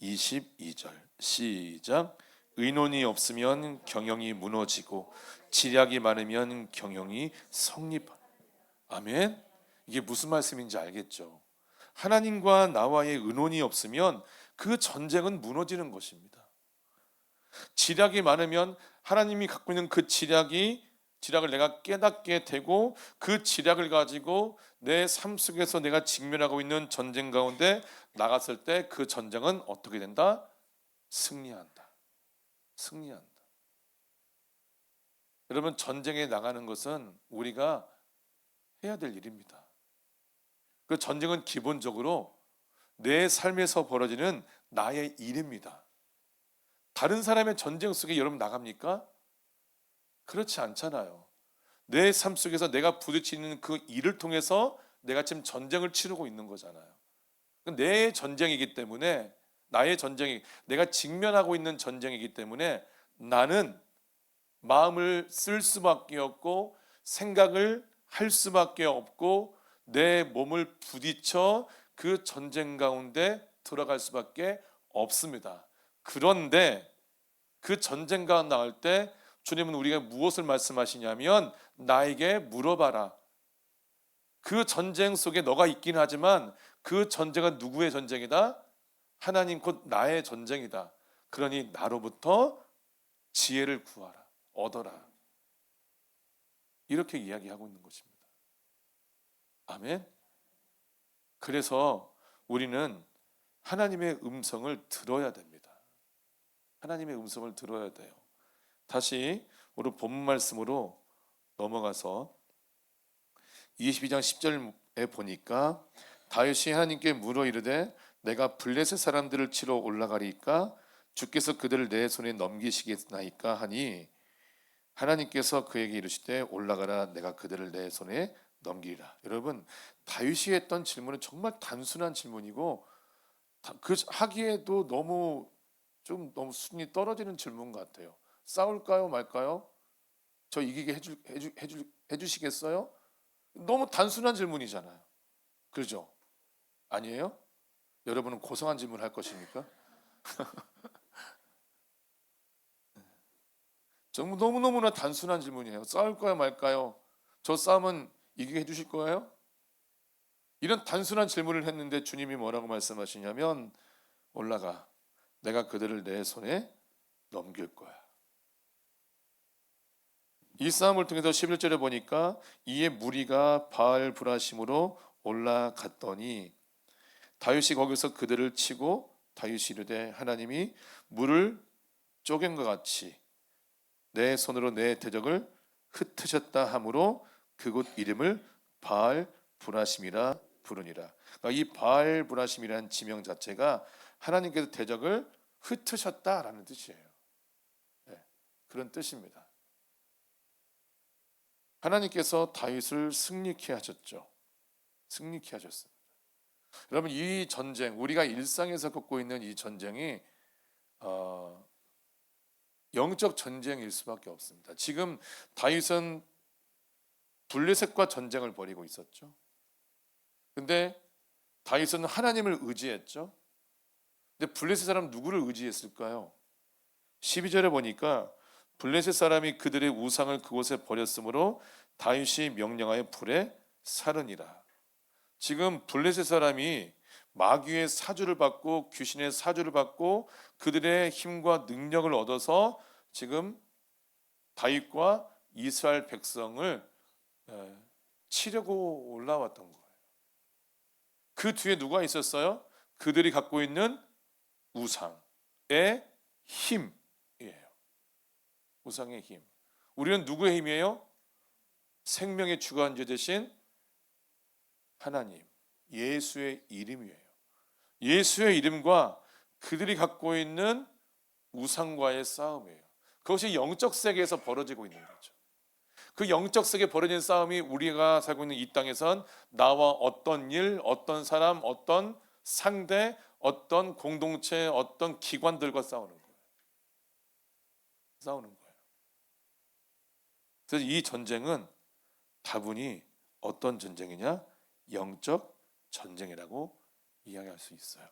Speaker 4: 22절 시작. 의논이 없으면 경영이 무너지고 지략이 많으면 경영이 성립한다. 아멘. 이게 무슨 말씀인지 알겠죠? 하나님과 나와의 의논이 없으면 그 전쟁은 무너지는 것입니다. 지략이 많으면 하나님이 갖고 있는 그 지략을 내가 깨닫게 되고 그 지략을 가지고 내 삶 속에서 내가 직면하고 있는 전쟁 가운데 나갔을 때 그 전쟁은 어떻게 된다? 승리한다. 승리한다. 여러분, 전쟁에 나가는 것은 우리가 해야 될 일입니다. 그 전쟁은 기본적으로 내 삶에서 벌어지는 나의 일입니다. 다른 사람의 전쟁 속에 여러분 나갑니까? 그렇지 않잖아요. 내 삶 속에서 내가 부딪히는 그 일을 통해서 내가 지금 전쟁을 치르고 있는 거잖아요. 내 전쟁이기 때문에, 나의 전쟁이, 내가 직면하고 있는 전쟁이기 때문에 나는 마음을 쓸 수밖에 없고 생각을 할 수밖에 없고 내 몸을 부딪혀 그 전쟁 가운데 들어갈 수밖에 없습니다. 그런데 그 전쟁 가운데 나갈 때 주님은 우리가 무엇을 말씀하시냐면 나에게 물어봐라. 그 전쟁 속에 너가 있긴 하지만 그 전쟁은 누구의 전쟁이다? 하나님 곧 나의 전쟁이다. 그러니 나로부터 지혜를 구하라. 얻어라. 이렇게 이야기하고 있는 것입니다. 아멘. 그래서 우리는 하나님의 음성을 들어야 됩니다. 하나님의 음성을 들어야 돼요. 다시 우리 본문 말씀으로 넘어가서 22장 10절에 보니까 다윗이 하나님께 물어 이르되 내가 블레셋 사람들을 치러 올라가리까 주께서 그들을 내 손에 넘기시겠나이까 하니 하나님께서 그에게 이르시되 올라가라 내가 그들을 내 손에 넘기리라. 여러분 다윗이 했던 질문은 정말 단순한 질문이고 그 하기에도 너무 수준이 떨어지는 질문 같아요. 싸울까요 말까요? 저 이기게 해주시겠어요? 너무 단순한 질문이잖아요. 그렇죠? 아니에요? 여러분은 고상한 질문 할 것입니까? 정말 너무너무나 단순한 질문이에요. 싸울까요 말까요? 저 싸움은 이기게 해주실 거예요? 이런 단순한 질문을 했는데 주님이 뭐라고 말씀하시냐면 올라가 내가 그들을 내 손에 넘길 거야. 이 싸움을 통해서 11절에 보니까 이에 무리가 바알 브라심으로 올라갔더니 다윗이 거기서 그들을 치고 다윗이 이르되 하나님이 물을 쪼갠 것 같이 내 손으로 내 대적을 흩으셨다 하므로 그곳 이름을 바알 브라심이라 부르니라. 그러니까 이 바알 브라심이라는 지명 자체가 하나님께서 대적을 흩으셨다라는 뜻이에요. 네, 그런 뜻입니다. 하나님께서 다윗을 승리케 하셨죠. 승리케 하셨습니다. 여러분 이 전쟁 우리가 일상에서 겪고 있는 이 전쟁이 영적 전쟁일 수밖에 없습니다. 지금 다윗은 블레셋과 전쟁을 벌이고 있었죠. 근데 다윗은 하나님을 의지했죠. 근데 블레셋 사람 누구를 의지했을까요? 12절에 보니까 블레셋 사람이 그들의 우상을 그곳에 버렸으므로 다윗이 명령하여 불에 살으니라. 지금 블레셋 사람이 마귀의 사주를 받고 귀신의 사주를 받고 그들의 힘과 능력을 얻어서 지금 다윗과 이스라엘 백성을 치려고 올라왔던 거예요. 그 뒤에 누가 있었어요? 그들이 갖고 있는 우상의 힘이에요. 우상의 힘. 우리는 누구의 힘이에요? 생명의 주관자 되신 하나님, 예수의 이름이에요. 예수의 이름과 그들이 갖고 있는 우상과의 싸움이에요. 그것이 영적 세계에서 벌어지고 있는 거죠. 그 영적 세계에 벌어진 싸움이 우리가 살고 있는 이 땅에선 나와 어떤 일, 어떤 사람, 어떤 상대, 어떤 공동체, 어떤 기관들과 싸우는 거예요. 싸우는 거예요. 그래서 이 전쟁은 다분히 어떤 전쟁이냐? 영적 전쟁이라고 이야기할 수 있어요.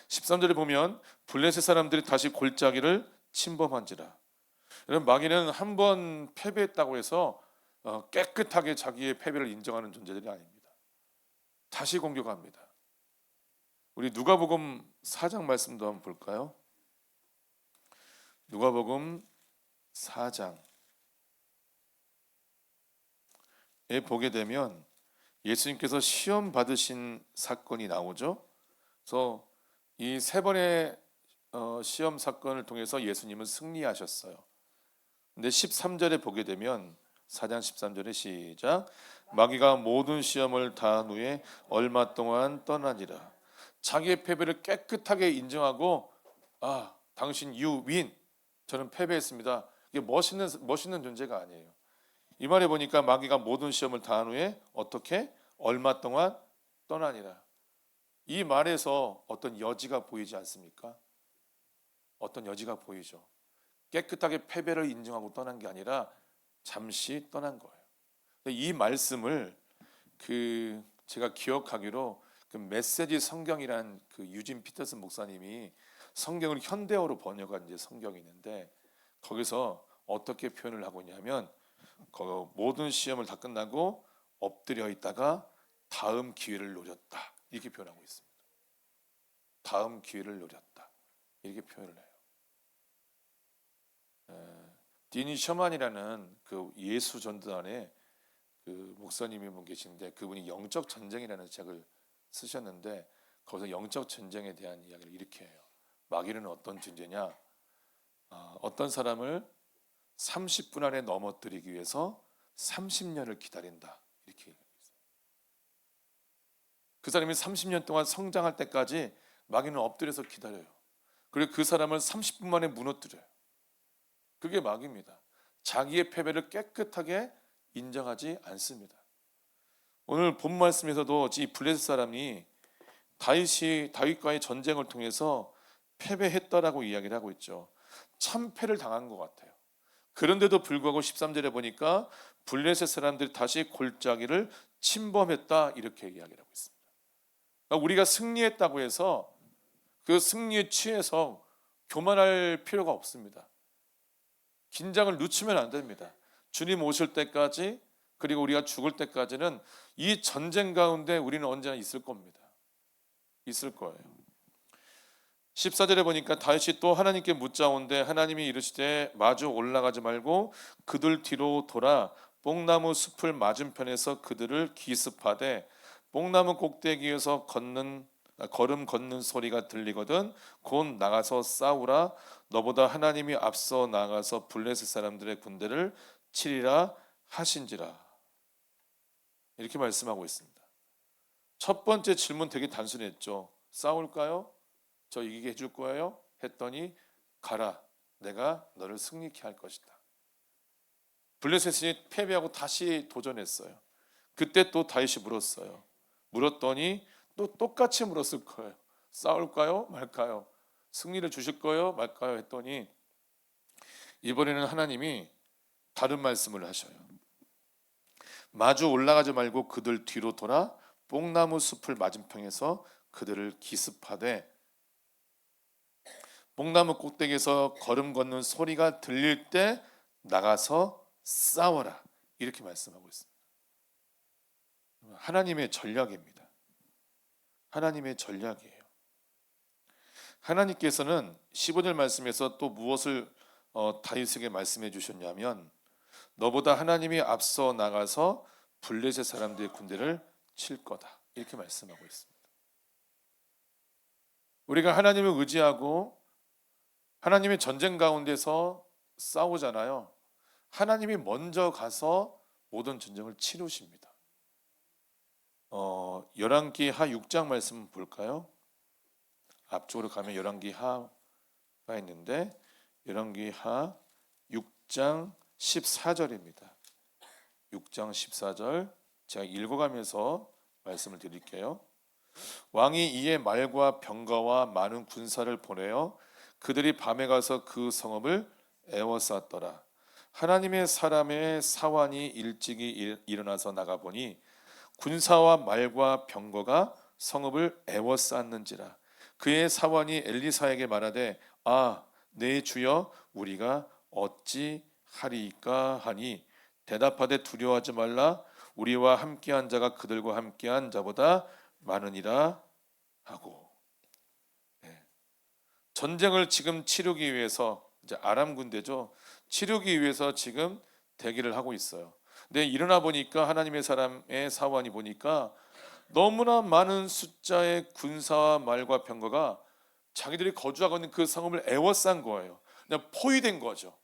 Speaker 4: 13절에 보면 블레셋 사람들이 다시 골짜기를 침범한지라. 여러분 마귀는 한 번 패배했다고 해서 깨끗하게 자기의 패배를 인정하는 존재들이 아닙니다. 다시 공격합니다. 우리 누가복음 4장 말씀도 한번 볼까요? 누가복음 4장에 보게 되면 예수님께서 시험 받으신 사건이 나오죠. 그래서 이 세 번의 시험 사건을 통해서 예수님은 승리하셨어요. 근데 13절에 보게 되면 4장 13절에 시작. 마귀가 모든 시험을 다한 후에 얼마 동안 떠나니라. 자기의 패배를 깨끗하게 인정하고 당신 you win. 저는 패배했습니다. 이게 멋있는 존재가 아니에요. 이 말에 보니까 마귀가 모든 시험을 다한 후에 어떻게? 얼마 동안 떠나니라. 이 말에서 어떤 여지가 보이지 않습니까? 어떤 여지가 보이죠. 깨끗하게 패배를 인정하고 떠난 게 아니라 잠시 떠난 거예요. 이 말씀을 제가 기억하기로 그 메시지 성경이란 그 유진 피터슨 목사님이 성경을 현대어로 번역한 이제 성경이 있는데 거기서 어떻게 표현을 하고 있냐면 모든 시험을 다 끝나고 엎드려 있다가 다음 기회를 노렸다 이렇게 표현하고 있습니다. 다음 기회를 노렸다 이렇게 표현을 해요. 디니 셔만이라는 그 예수 전도단의 그 목사님이 분 계신데 그분이 영적 전쟁이라는 책을 쓰셨는데 거기서 영적 전쟁에 대한 이야기를 이렇게 해요. 마귀는 어떤 존재냐? 어떤 사람을 30분 안에 넘어뜨리기 위해서 30년을 기다린다 이렇게 얘기해요. 그 사람이 30년 동안 성장할 때까지 마귀는 엎드려서 기다려요. 그리고 그 사람을 30분 만에 무너뜨려요. 그게 마귀입니다. 자기의 패배를 깨끗하게 인정하지 않습니다. 오늘 본 말씀에서도 이 블레셋 사람이 다윗과의 전쟁을 통해서 패배했다라고 이야기를 하고 있죠. 참패를 당한 것 같아요. 그런데도 불구하고 13절에 보니까 블레셋 사람들이 다시 골짜기를 침범했다 이렇게 이야기를 하고 있습니다. 그러니까 우리가 승리했다고 해서 그 승리에 취해서 교만할 필요가 없습니다. 긴장을 늦추면 안 됩니다. 주님 오실 때까지 그리고 우리가 죽을 때까지는 이 전쟁 가운데 우리는 언제나 있을 겁니다. 있을 거예요. 14절에 보니까 다윗이 또 하나님께 묻자온데 하나님이 이르시되 마주 올라가지 말고 그들 뒤로 돌아 뽕나무 숲을 맞은편에서 그들을 기습하되 뽕나무 꼭대기에서 걸음 걷는 소리가 들리거든 곧 나가서 싸우라. 너보다 하나님이 앞서 나가서 블레셋 사람들의 군대를 치리라 하신지라. 이렇게 말씀하고 있습니다. 첫 번째 질문 되게 단순했죠. 싸울까요? 저 이기게 해줄 거예요? 했더니 가라. 내가 너를 승리케 할 것이다. 블레셋이 패배하고 다시 도전했어요. 그때 또 다윗이 물었어요. 물었더니 또 똑같이 물었을 거예요. 싸울까요? 말까요? 승리를 주실 거예요? 말까요? 했더니 이번에는 하나님이 다른 말씀을 하셔요. 마주 올라가지 말고 그들 뒤로 돌아 뽕나무 숲을 맞은편에서 그들을 기습하되 뽕나무 꼭대기에서 걸음 걷는 소리가 들릴 때 나가서 싸워라. 이렇게 말씀하고 있습니다. 하나님의 전략입니다. 하나님의 전략이에요. 하나님께서는 15절 말씀에서 또 무엇을 다윗에게 말씀해 주셨냐면 너보다 하나님이 앞서 나가서 블레셋 사람들의 군대를 칠 거다. 이렇게 말씀하고 있습니다. 우리가 하나님을 의지하고 하나님의 전쟁 가운데서 싸우잖아요. 하나님이 먼저 가서 모든 전쟁을 치르십니다. 열왕기하 6장 말씀 볼까요? 앞쪽으로 가면 열왕기하가 있는데 열왕기하 6장 14절입니다. 6장 14절 제가 읽어가면서 말씀을 드릴게요. 왕이 이에 말과 병거와 많은 군사를 보내어 그들이 밤에 가서 그 성읍을 에워쌌더라. 하나님의 사람의 사환이 일찍이 일어나서 나가보니 군사와 말과 병거가 성읍을 에워쌌는지라. 그의 사환이 엘리사에게 말하되 내 주여 우리가 어찌 하리이까 하니 대답하되 두려워하지 말라. 우리와 함께한 자가 그들과 함께한 자보다 많으니라 하고. 전쟁을 지금 치르기 위해서 이제 아람 군대죠. 치르기 위해서 지금 대기를 하고 있어요. 근데 일어나 보니까 하나님의 사람의 사환이 보니까 너무나 많은 숫자의 군사와 말과 병거가 자기들이 거주하고 있는 그 성읍을 에워싼 거예요. 그냥 포위된 거죠.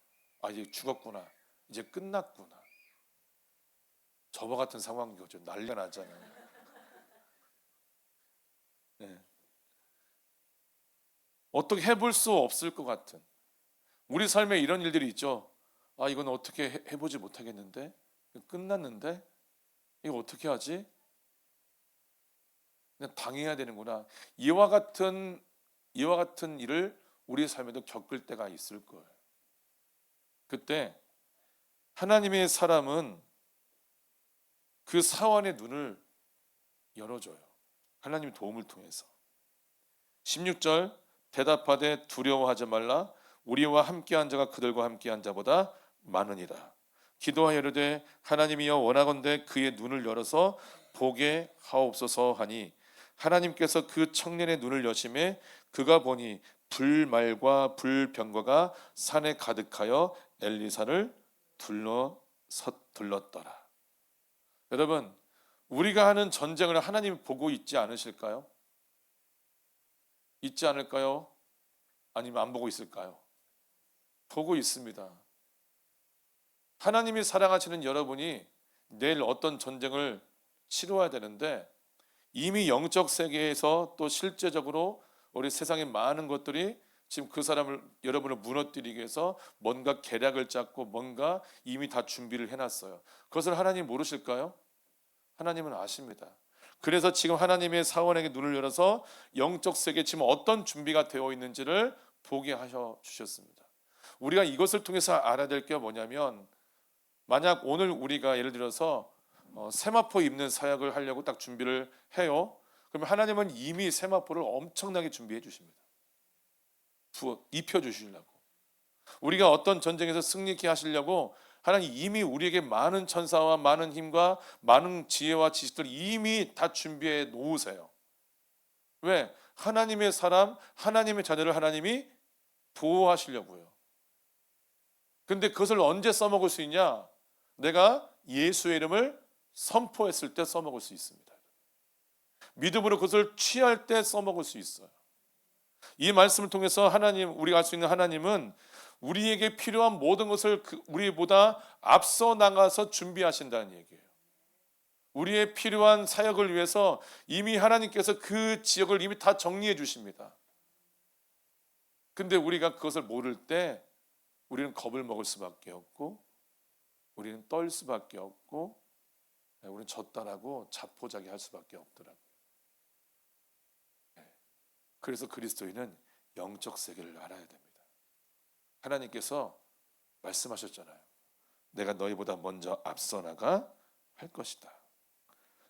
Speaker 4: 이제 죽었구나. 이제 끝났구나. 저와 같은 상황인 거죠. 난리가 나잖아요. 네. 어떻게 해볼 수 없을 것 같은 우리 삶에 이런 일들이 있죠. 이건 어떻게 해보지 못하겠는데 끝났는데 이거 어떻게 하지? 그냥 당해야 되는구나. 이와 같은 일을 우리 삶에도 겪을 때가 있을 거예요. 그때 하나님의 사람은 그 사원의 눈을 열어줘요. 하나님의 도움을 통해서. 16절 대답하되 두려워하지 말라 우리와 함께한 자가 그들과 함께한 자보다 많으니라. 기도하여 이르되 하나님이여 원하건대 그의 눈을 열어서 보게 하옵소서 하니 하나님께서 그 청년의 눈을 여심해 그가 보니 불말과 불병거가 산에 가득하여 엘리사를 둘렀더라. 여러분, 우리가 하는 전쟁을 하나님이 보고 있지 않으실까요? 있지 않을까요? 아니면 안 보고 있을까요? 보고 있습니다. 하나님이 사랑하시는 여러분이 내일 어떤 전쟁을 치러야 되는데 이미 영적 세계에서 또 실제적으로 우리 세상의 많은 것들이 지금 그 사람을 여러분을 무너뜨리기 위해서 뭔가 계략을 짰고 뭔가 이미 다 준비를 해놨어요. 그것을 하나님 모르실까요? 하나님은 아십니다. 그래서 지금 하나님의 사원에게 눈을 열어서 영적 세계에 지금 어떤 준비가 되어 있는지를 보게 하셔 주셨습니다. 우리가 이것을 통해서 알아야 될 게 뭐냐면 만약 오늘 우리가 예를 들어서 세마포 입는 사역을 하려고 딱 준비를 해요. 그러면 하나님은 이미 세마포를 엄청나게 준비해 주십니다. 입혀 주시려고. 우리가 어떤 전쟁에서 승리케 하시려고 하나님 이미 우리에게 많은 천사와 많은 힘과 많은 지혜와 지식들 이미 다 준비해 놓으세요. 왜? 하나님의 사람, 하나님의 자녀를 하나님이 보호하시려고요. 근데 그것을 언제 써먹을 수 있냐? 내가 예수의 이름을 선포했을 때 써먹을 수 있습니다. 믿음으로 그것을 취할 때 써먹을 수 있어요. 이 말씀을 통해서 하나님, 우리가 알 수 있는 하나님은 우리에게 필요한 모든 것을 우리보다 앞서 나가서 준비하신다는 얘기예요. 우리의 필요한 사역을 위해서 이미 하나님께서 그 지역을 이미 다 정리해 주십니다. 근데 우리가 그것을 모를 때 우리는 겁을 먹을 수밖에 없고 우리는 떨 수밖에 없고 우리는 졌다라고 자포자기 할 수밖에 없더라고요. 그래서 그리스도인은 영적 세계를 알아야 됩니다. 하나님께서 말씀하셨잖아요. 내가 너희보다 먼저 앞서 나가 할 것이다.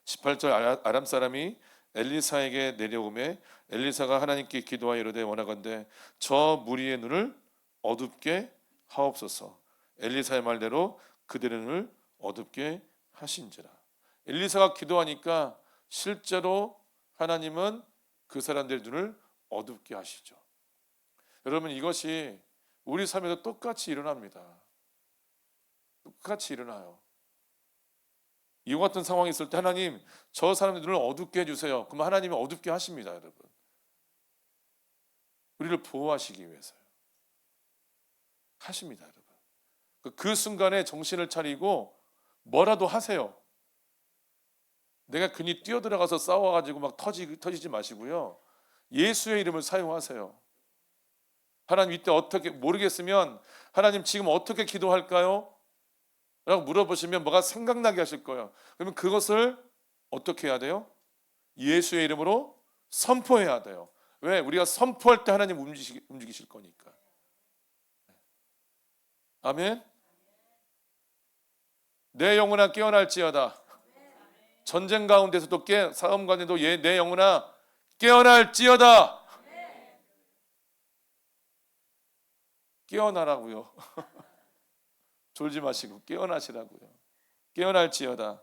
Speaker 4: 18절 아람 사람이 엘리사에게 내려오매 엘리사가 하나님께 기도하여 이르되 원하건대 저 무리의 눈을 어둡게 하옵소서. 엘리사의 말대로 그들의 눈을 어둡게 하신지라. 엘리사가 기도하니까 실제로 하나님은 그 사람들의 눈을 어둡게 하시죠. 여러분, 이것이 우리 삶에도 똑같이 일어납니다. 똑같이 일어나요. 이와 같은 상황이 있을 때 하나님 저 사람들 눈을 어둡게 해주세요. 그러면 하나님이 어둡게 하십니다. 여러분, 우리를 보호하시기 위해서요. 하십니다. 여러분, 그 순간에 정신을 차리고 뭐라도 하세요. 내가 괜히 뛰어들어가서 싸워가지고 막 터지지 마시고요. 예수의 이름을 사용하세요. 하나님 이때 어떻게 모르겠으면 하나님 지금 어떻게 기도할까요? 라고 물어보시면 뭐가 생각나게 하실 거예요. 그러면 그것을 어떻게 해야 돼요? 예수의 이름으로 선포해야 돼요. 왜? 우리가 선포할 때 하나님 움직이실 거니까. 아멘. 내 영혼아 깨어날지어다. 전쟁 가운데서도 싸움 가운데도 내 영혼아 깨어날지어다. 깨어나라고요. 졸지 마시고 깨어나시라고요. 깨어날지어다.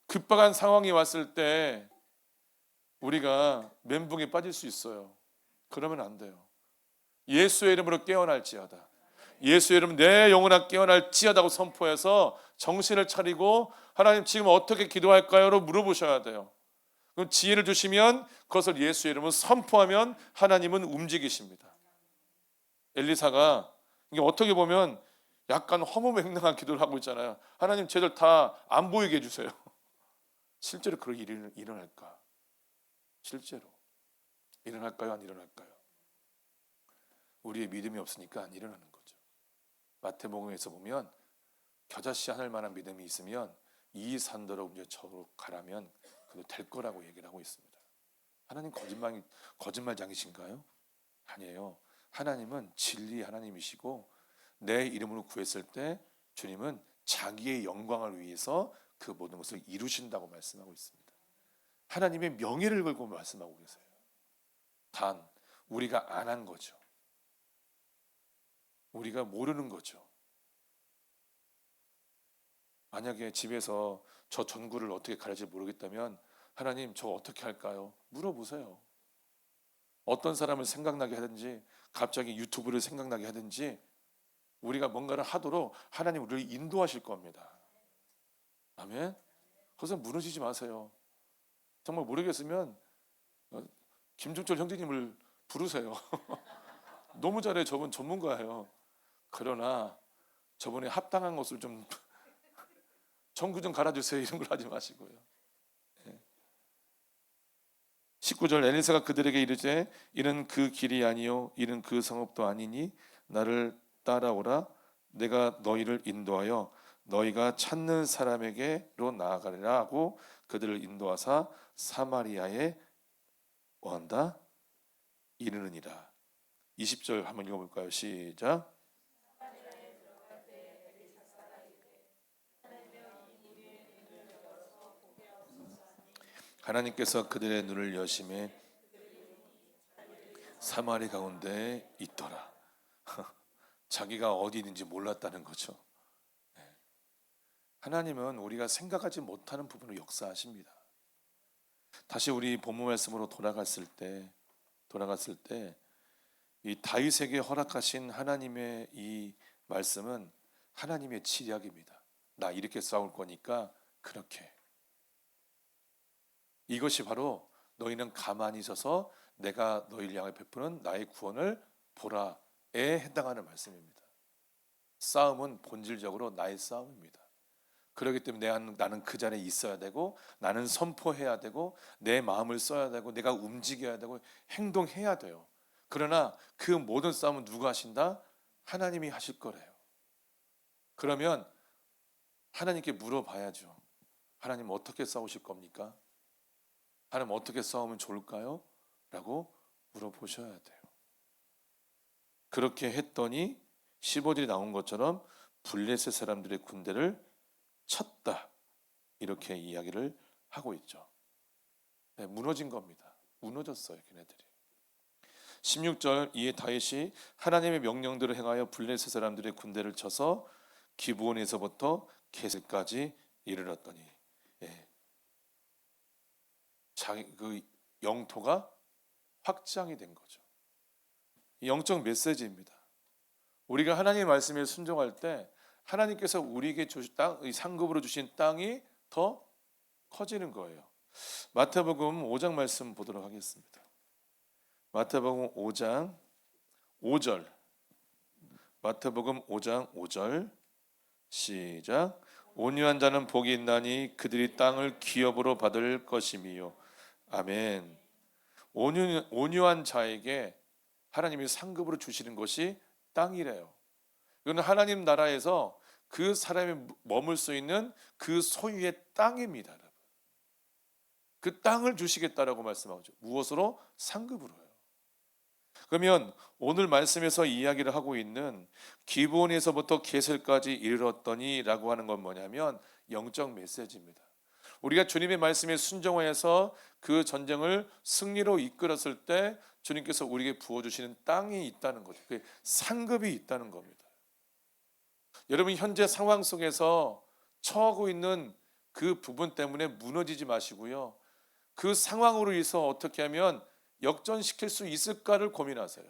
Speaker 4: 급박한 상황이 왔을 때 우리가 멘붕에 빠질 수 있어요. 그러면 안 돼요. 예수의 이름으로 깨어날지어다. 예수의 이름 내 영혼아 깨어날지어다고 선포해서 정신을 차리고 하나님 지금 어떻게 기도할까요?로 물어보셔야 돼요. 그럼 지혜를 주시면 그것을 예수의 이름으로 선포하면 하나님은 움직이십니다. 엘리사가 이게 어떻게 보면 약간 허무맹랑한 기도를 하고 있잖아요. 하나님 쟤들 다 안 보이게 해주세요. 실제로 그런 일이 일어날까? 실제로 일어날까요? 안 일어날까요? 우리의 믿음이 없으니까 안 일어나는 거죠. 마태복음에서 보면 겨자씨 하늘 만한 믿음이 있으면 이 산더러 이제 저로 가라면 그도 될 거라고 얘기를 하고 있습니다. 하나님 거짓말장이신가요? 아니에요. 하나님은 진리 하나님이시고 내 이름으로 구했을 때 주님은 자기의 영광을 위해서 그 모든 것을 이루신다고 말씀하고 있습니다. 하나님의 명예를 걸고 말씀하고 계세요. 단 우리가 안 한 거죠. 우리가 모르는 거죠. 만약에 집에서 저 전구를 어떻게 갈지 모르겠다면 하나님 저 어떻게 할까요? 물어보세요. 어떤 사람을 생각나게 하든지 갑자기 유튜브를 생각나게 하든지 우리가 뭔가를 하도록 하나님 우리를 인도하실 겁니다. 아멘. 그래서 무너지지 마세요. 정말 모르겠으면 김종철 형제님을 부르세요. 너무 잘해요. 저분 전문가예요. 그러나 저번에 합당한 것을 좀 전구 좀 갈아주세요 이런 걸 하지 마시고요. 19절 엘리사가 그들에게 이르되 이는 그 길이 아니요 이는 그 성읍도 아니니 나를 따라오라. 내가 너희를 인도하여 너희가 찾는 사람에게로 나아가리라 하고 그들을 인도하사 사마리아에 원한다 이르느니라. 20절 한번 읽어볼까요? 시작. 하나님께서 그들의 눈을 여심해 사마리 가운데 있더라. 자기가 어디 있는지 몰랐다는 거죠. 하나님은 우리가 생각하지 못하는 부분을 역사하십니다. 다시 우리 본문 말씀으로 돌아갔을 때 이 다윗에게 허락하신 하나님의 이 말씀은 하나님의 지략입니다. 나 이렇게 싸울 거니까 그렇게. 이것이 바로 너희는 가만히 있어서 내가 너희를 향해 베푸는 나의 구원을 보라에 해당하는 말씀입니다. 싸움은 본질적으로 나의 싸움입니다. 그렇기 때문에 나는 그 자리에 있어야 되고 나는 선포해야 되고 내 마음을 써야 되고 내가 움직여야 되고 행동해야 돼요. 그러나 그 모든 싸움은 누가 하신다? 하나님이 하실 거래요. 그러면 하나님께 물어봐야죠. 하나님 어떻게 싸우실 겁니까? 하나님 어떻게 싸우면 좋을까요? 라고 물어보셔야 돼요. 그렇게 했더니 15절이 나온 것처럼 블레셋 사람들의 군대를 쳤다. 이렇게 이야기를 하고 있죠. 네, 무너진 겁니다. 무너졌어요, 걔네들이. 16절 이에 다윗이 하나님의 명령대로 행하여 블레셋 사람들의 군대를 쳐서 기브온에서부터 게셀까지 이르렀더니 자기 그 영토가 확장이 된 거죠. 영적 메시지입니다. 우리가 하나님의 말씀에 순종할 때 하나님께서 우리에게 주신 땅, 상급으로 주신 땅이 더 커지는 거예요. 마태복음 5장 말씀 보도록 하겠습니다. 마태복음 5장 5절. 마태복음 5장 5절. 시작. 온유한 자는 복이 있나니 그들이 땅을 기업으로 받을 것임이요. 아멘. 온유한 자에게 하나님이 상급으로 주시는 것이 땅이래요. 이건 하나님 나라에서 그 사람이 머물 수 있는 그 소유의 땅입니다, 여러분. 그 땅을 주시겠다라고 말씀하죠. 무엇으로? 상급으로요. 그러면 오늘 말씀에서 이야기를 하고 있는 기브온에서부터 게셀까지 이르렀더니라고 하는 건 뭐냐면 영적 메시지입니다. 우리가 주님의 말씀에 순종해서 그 전쟁을 승리로 이끌었을 때 주님께서 우리에게 부어주시는 땅이 있다는 거죠. 그 상급이 있다는 겁니다. 여러분 현재 상황 속에서 처하고 있는 그 부분 때문에 무너지지 마시고요. 그 상황으로 인해서 어떻게 하면 역전시킬 수 있을까를 고민하세요.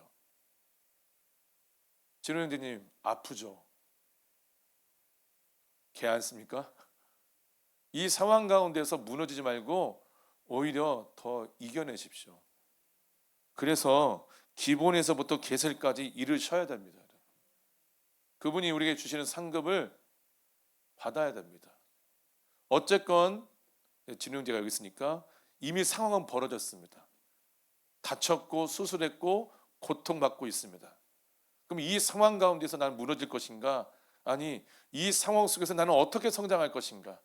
Speaker 4: 진호 형제님 아프죠? 괜찮습니까? 이 상황 가운데서 무너지지 말고 오히려 더 이겨내십시오. 그래서 기본에서부터 게셀까지 이르셔야 됩니다. 그분이 우리에게 주시는 상급을 받아야 됩니다. 어쨌건 진호 형제가 여기 있으니까 이미 상황은 벌어졌습니다. 다쳤고 수술했고 고통받고 있습니다. 그럼 이 상황 가운데서 나는 무너질 것인가? 아니, 이 상황 속에서 나는 어떻게 성장할 것인가?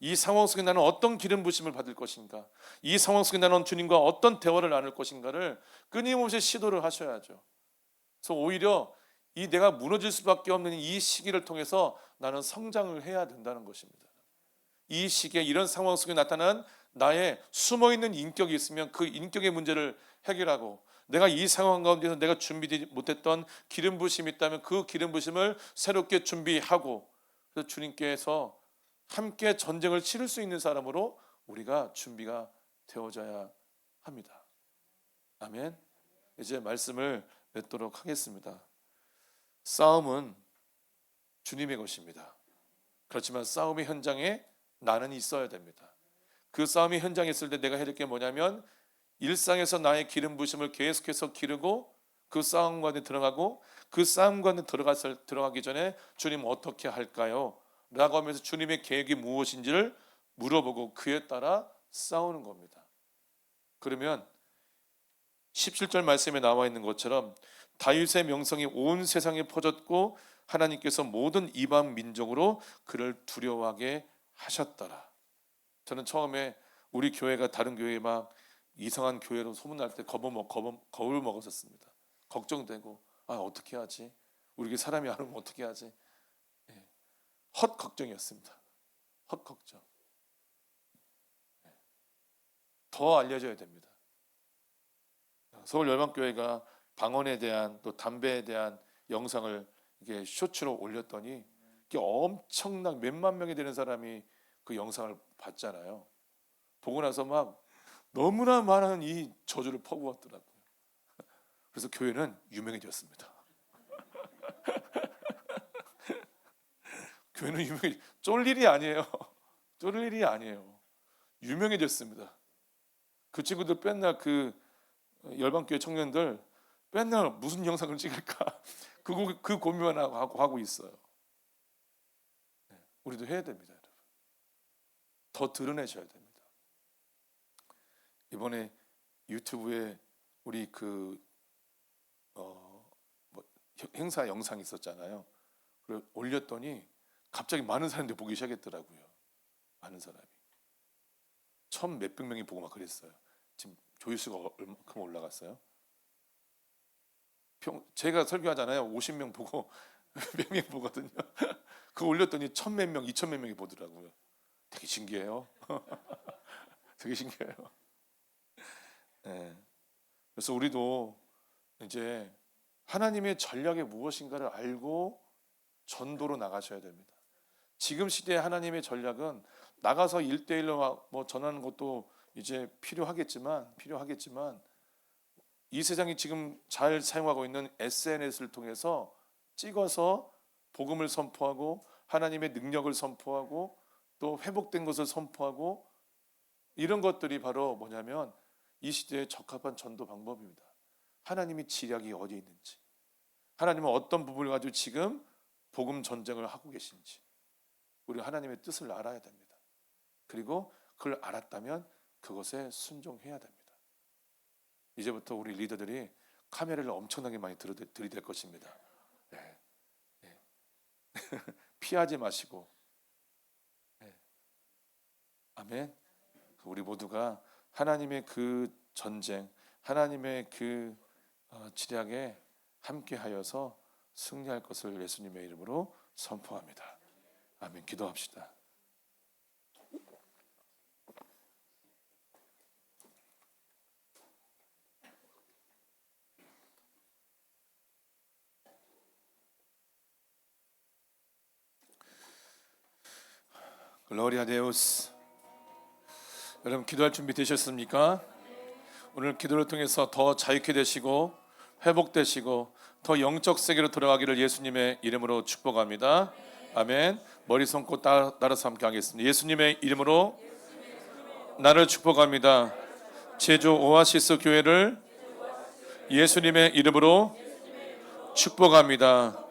Speaker 4: 이 상황 속에 나는 어떤 기름 부심을 받을 것인가? 이 상황 속에 나는 주님과 어떤 대화를 나눌 것인가를 끊임없이 시도를 하셔야죠. 그래서 오히려 이 내가 무너질 수밖에 없는 이 시기를 통해서 나는 성장을 해야 된다는 것입니다. 이 시기에 이런 상황 속에 나타난 나의 숨어있는 인격이 있으면 그 인격의 문제를 해결하고, 내가 이 상황 가운데서 내가 준비되지 못했던 기름 부심이 있다면 그 기름 부심을 새롭게 준비하고, 그래서 주님께서 함께 전쟁을 치를 수 있는 사람으로 우리가 준비가 되어져야 합니다. 아멘. 이제 말씀을 맺도록 하겠습니다. 싸움은 주님의 것입니다. 그렇지만 싸움의 현장에 나는 있어야 됩니다. 그 싸움의 현장에 있을 때 내가 해야 될 게 뭐냐면, 일상에서 나의 기름 부심을 계속해서 기르고 그 싸움 가운데 들어가고, 그 싸움 가운데 들어가기 전에 주님 어떻게 할까요? 라고 하면서 주님의 계획이 무엇인지를 물어보고 그에 따라 싸우는 겁니다. 그러면 17절 말씀에 나와 있는 것처럼 다윗의 명성이 온 세상에 퍼졌고 하나님께서 모든 이방 민족으로 그를 두려워하게 하셨더라. 저는 처음에 우리 교회가 다른 교회에 막 이상한 교회로 소문날 때 겁을 먹었었습니다. 걱정되고, 어떻게 하지? 우리 교회 사람이 안 오면 어떻게 하지? 헛 걱정이었습니다. 헛 걱정. 더 알려져야 됩니다. 서울 열방교회가 방언에 대한, 또 담배에 대한 영상을 이게 쇼츠로 올렸더니 이게 엄청난 몇만 명이 되는 사람이 그 영상을 봤잖아요. 보고 나서 막 너무나 많은 이 저주를 퍼부었더라고요. 그래서 교회는 유명해졌습니다. 교회는 쫄 일이 아니에요. 쫄 일이 아니에요. 유명해졌습니다. 그 친구들 맨날 그 열방교회 청년들 맨날 무슨 영상을 찍을까 그 고민만 하고 있어요. 우리도 해야 됩니다, 여러분. 더 드러내셔야 됩니다. 이번에 유튜브에 우리 행사 영상 있었잖아요. 그걸 올렸더니 갑자기 많은 사람들이 보기 시작했더라고요. 많은 사람이 1,000 몇백 명이 보고 막 그랬어요. 지금 조회수가 얼마큼 올라갔어요? 제가 설교하잖아요. 50명 보고 몇 명 보거든요. 그거 올렸더니 1,000 몇 명, 2,000 몇 명이 보더라고요. 되게 신기해요. 되게 신기해요. 네. 그래서 우리도 이제 하나님의 전략이 무엇인가를 알고 전도로 나가셔야 됩니다. 지금 시대의 하나님의 전략은 나가서 1대1로 뭐 전하는 것도 이제 필요하겠지만 이 세상이 지금 잘 사용하고 있는 SNS를 통해서 찍어서 복음을 선포하고 하나님의 능력을 선포하고 또 회복된 것을 선포하고, 이런 것들이 바로 뭐냐면 이 시대에 적합한 전도 방법입니다. 하나님이 지략이 어디 있는지, 하나님은 어떤 부분을 가지고 지금 복음 전쟁을 하고 계신지, 우리가 하나님의 뜻을 알아야 됩니다. 그리고 그걸 알았다면 그것에 순종해야 됩니다. 이제부터 우리 리더들이 카메라를 엄청나게 많이 들이댈 것입니다. 네. 네. 피하지 마시고, 네. 아멘. 우리 모두가 하나님의 그 전쟁, 하나님의 그 지략에 함께하여서 승리할 것을 예수님의 이름으로 선포합니다. 아멘. 기도합시다. 글로리아 데우스. 여러분 기도할 준비 되셨습니까? 오늘 기도를 통해서 더 자유케 되시고 회복되시고 더 영적 세계로 들어가기를 예수님의 이름으로 축복합니다. 아멘. 머리 손고 따라서 함께 하겠습니다. 예수님의 이름으로 나를 축복합니다. 제주 오아시스 교회를 예수님의 이름으로 축복합니다.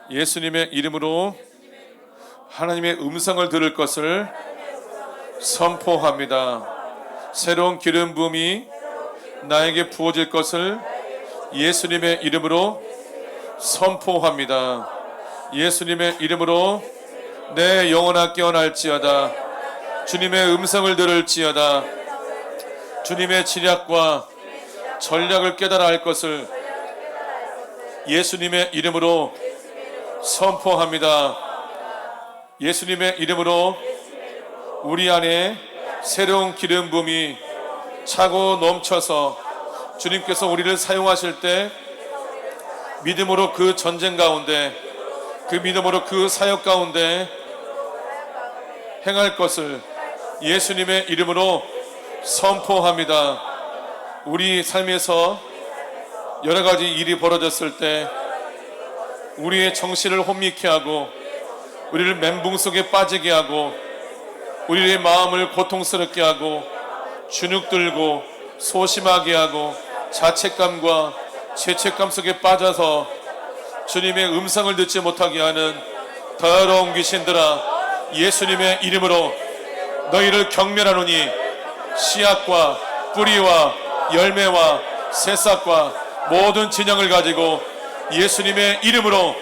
Speaker 4: 예수님의 이름으로 하나님의 음성을 들을 것을 선포합니다. 새로운 기름 부음이 나에게 부어질 것을 예수님의 이름으로 선포합니다. 예수님의 이름으로 내 영혼아 깨어날지어다. 주님의 음성을 들을지어다. 주님의 지략과 전략을 깨달아 알 것을 예수님의 이름으로 선포합니다. 예수님의 이름으로 우리 안에 새로운 기름 부음이 차고 넘쳐서 주님께서 우리를 사용하실 때 믿음으로 그 전쟁 가운데, 그 믿음으로 그 사역 가운데 행할 것을 예수님의 이름으로 선포합니다. 우리 삶에서 여러 가지 일이 벌어졌을 때 우리의 정신을 혼미케 하고 우리를 멘붕 속에 빠지게 하고 우리의 마음을 고통스럽게 하고 주눅 들고 소심하게 하고 자책감과 죄책감 속에 빠져서 주님의 음성을 듣지 못하게 하는 더러운 귀신들아, 예수님의 이름으로 너희를 경멸하노니 씨앗과 뿌리와 열매와 새싹과 모든 진영을 가지고 예수님의 이름으로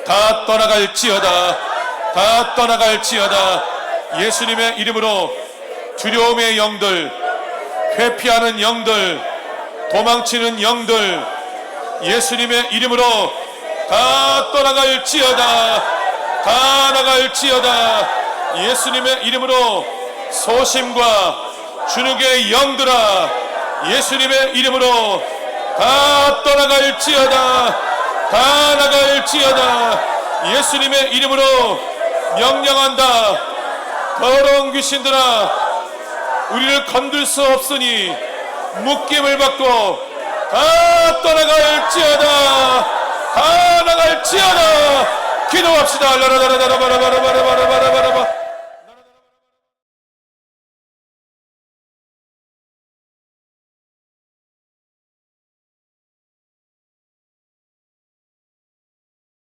Speaker 4: 다 떠나갈지어다. 다 떠나갈지어다. 예수님의 이름으로 두려움의 영들, 회피하는 영들, 도망치는 영들 예수님의 이름으로 다 떠나갈지어다. 다 나갈지어다. 예수님의 이름으로 소심과 주눅의 영들아, 예수님의 이름으로 다 떠나갈지어다. 다 나갈지어다. 예수님의 이름으로 명령한다. 더러운 귀신들아, 우리를 건들 수 없으니 묶임을 받고 다 떠나갈지어다. 다 나갈지어다. 기도합시다. 라라라라라라라라라라라라라라.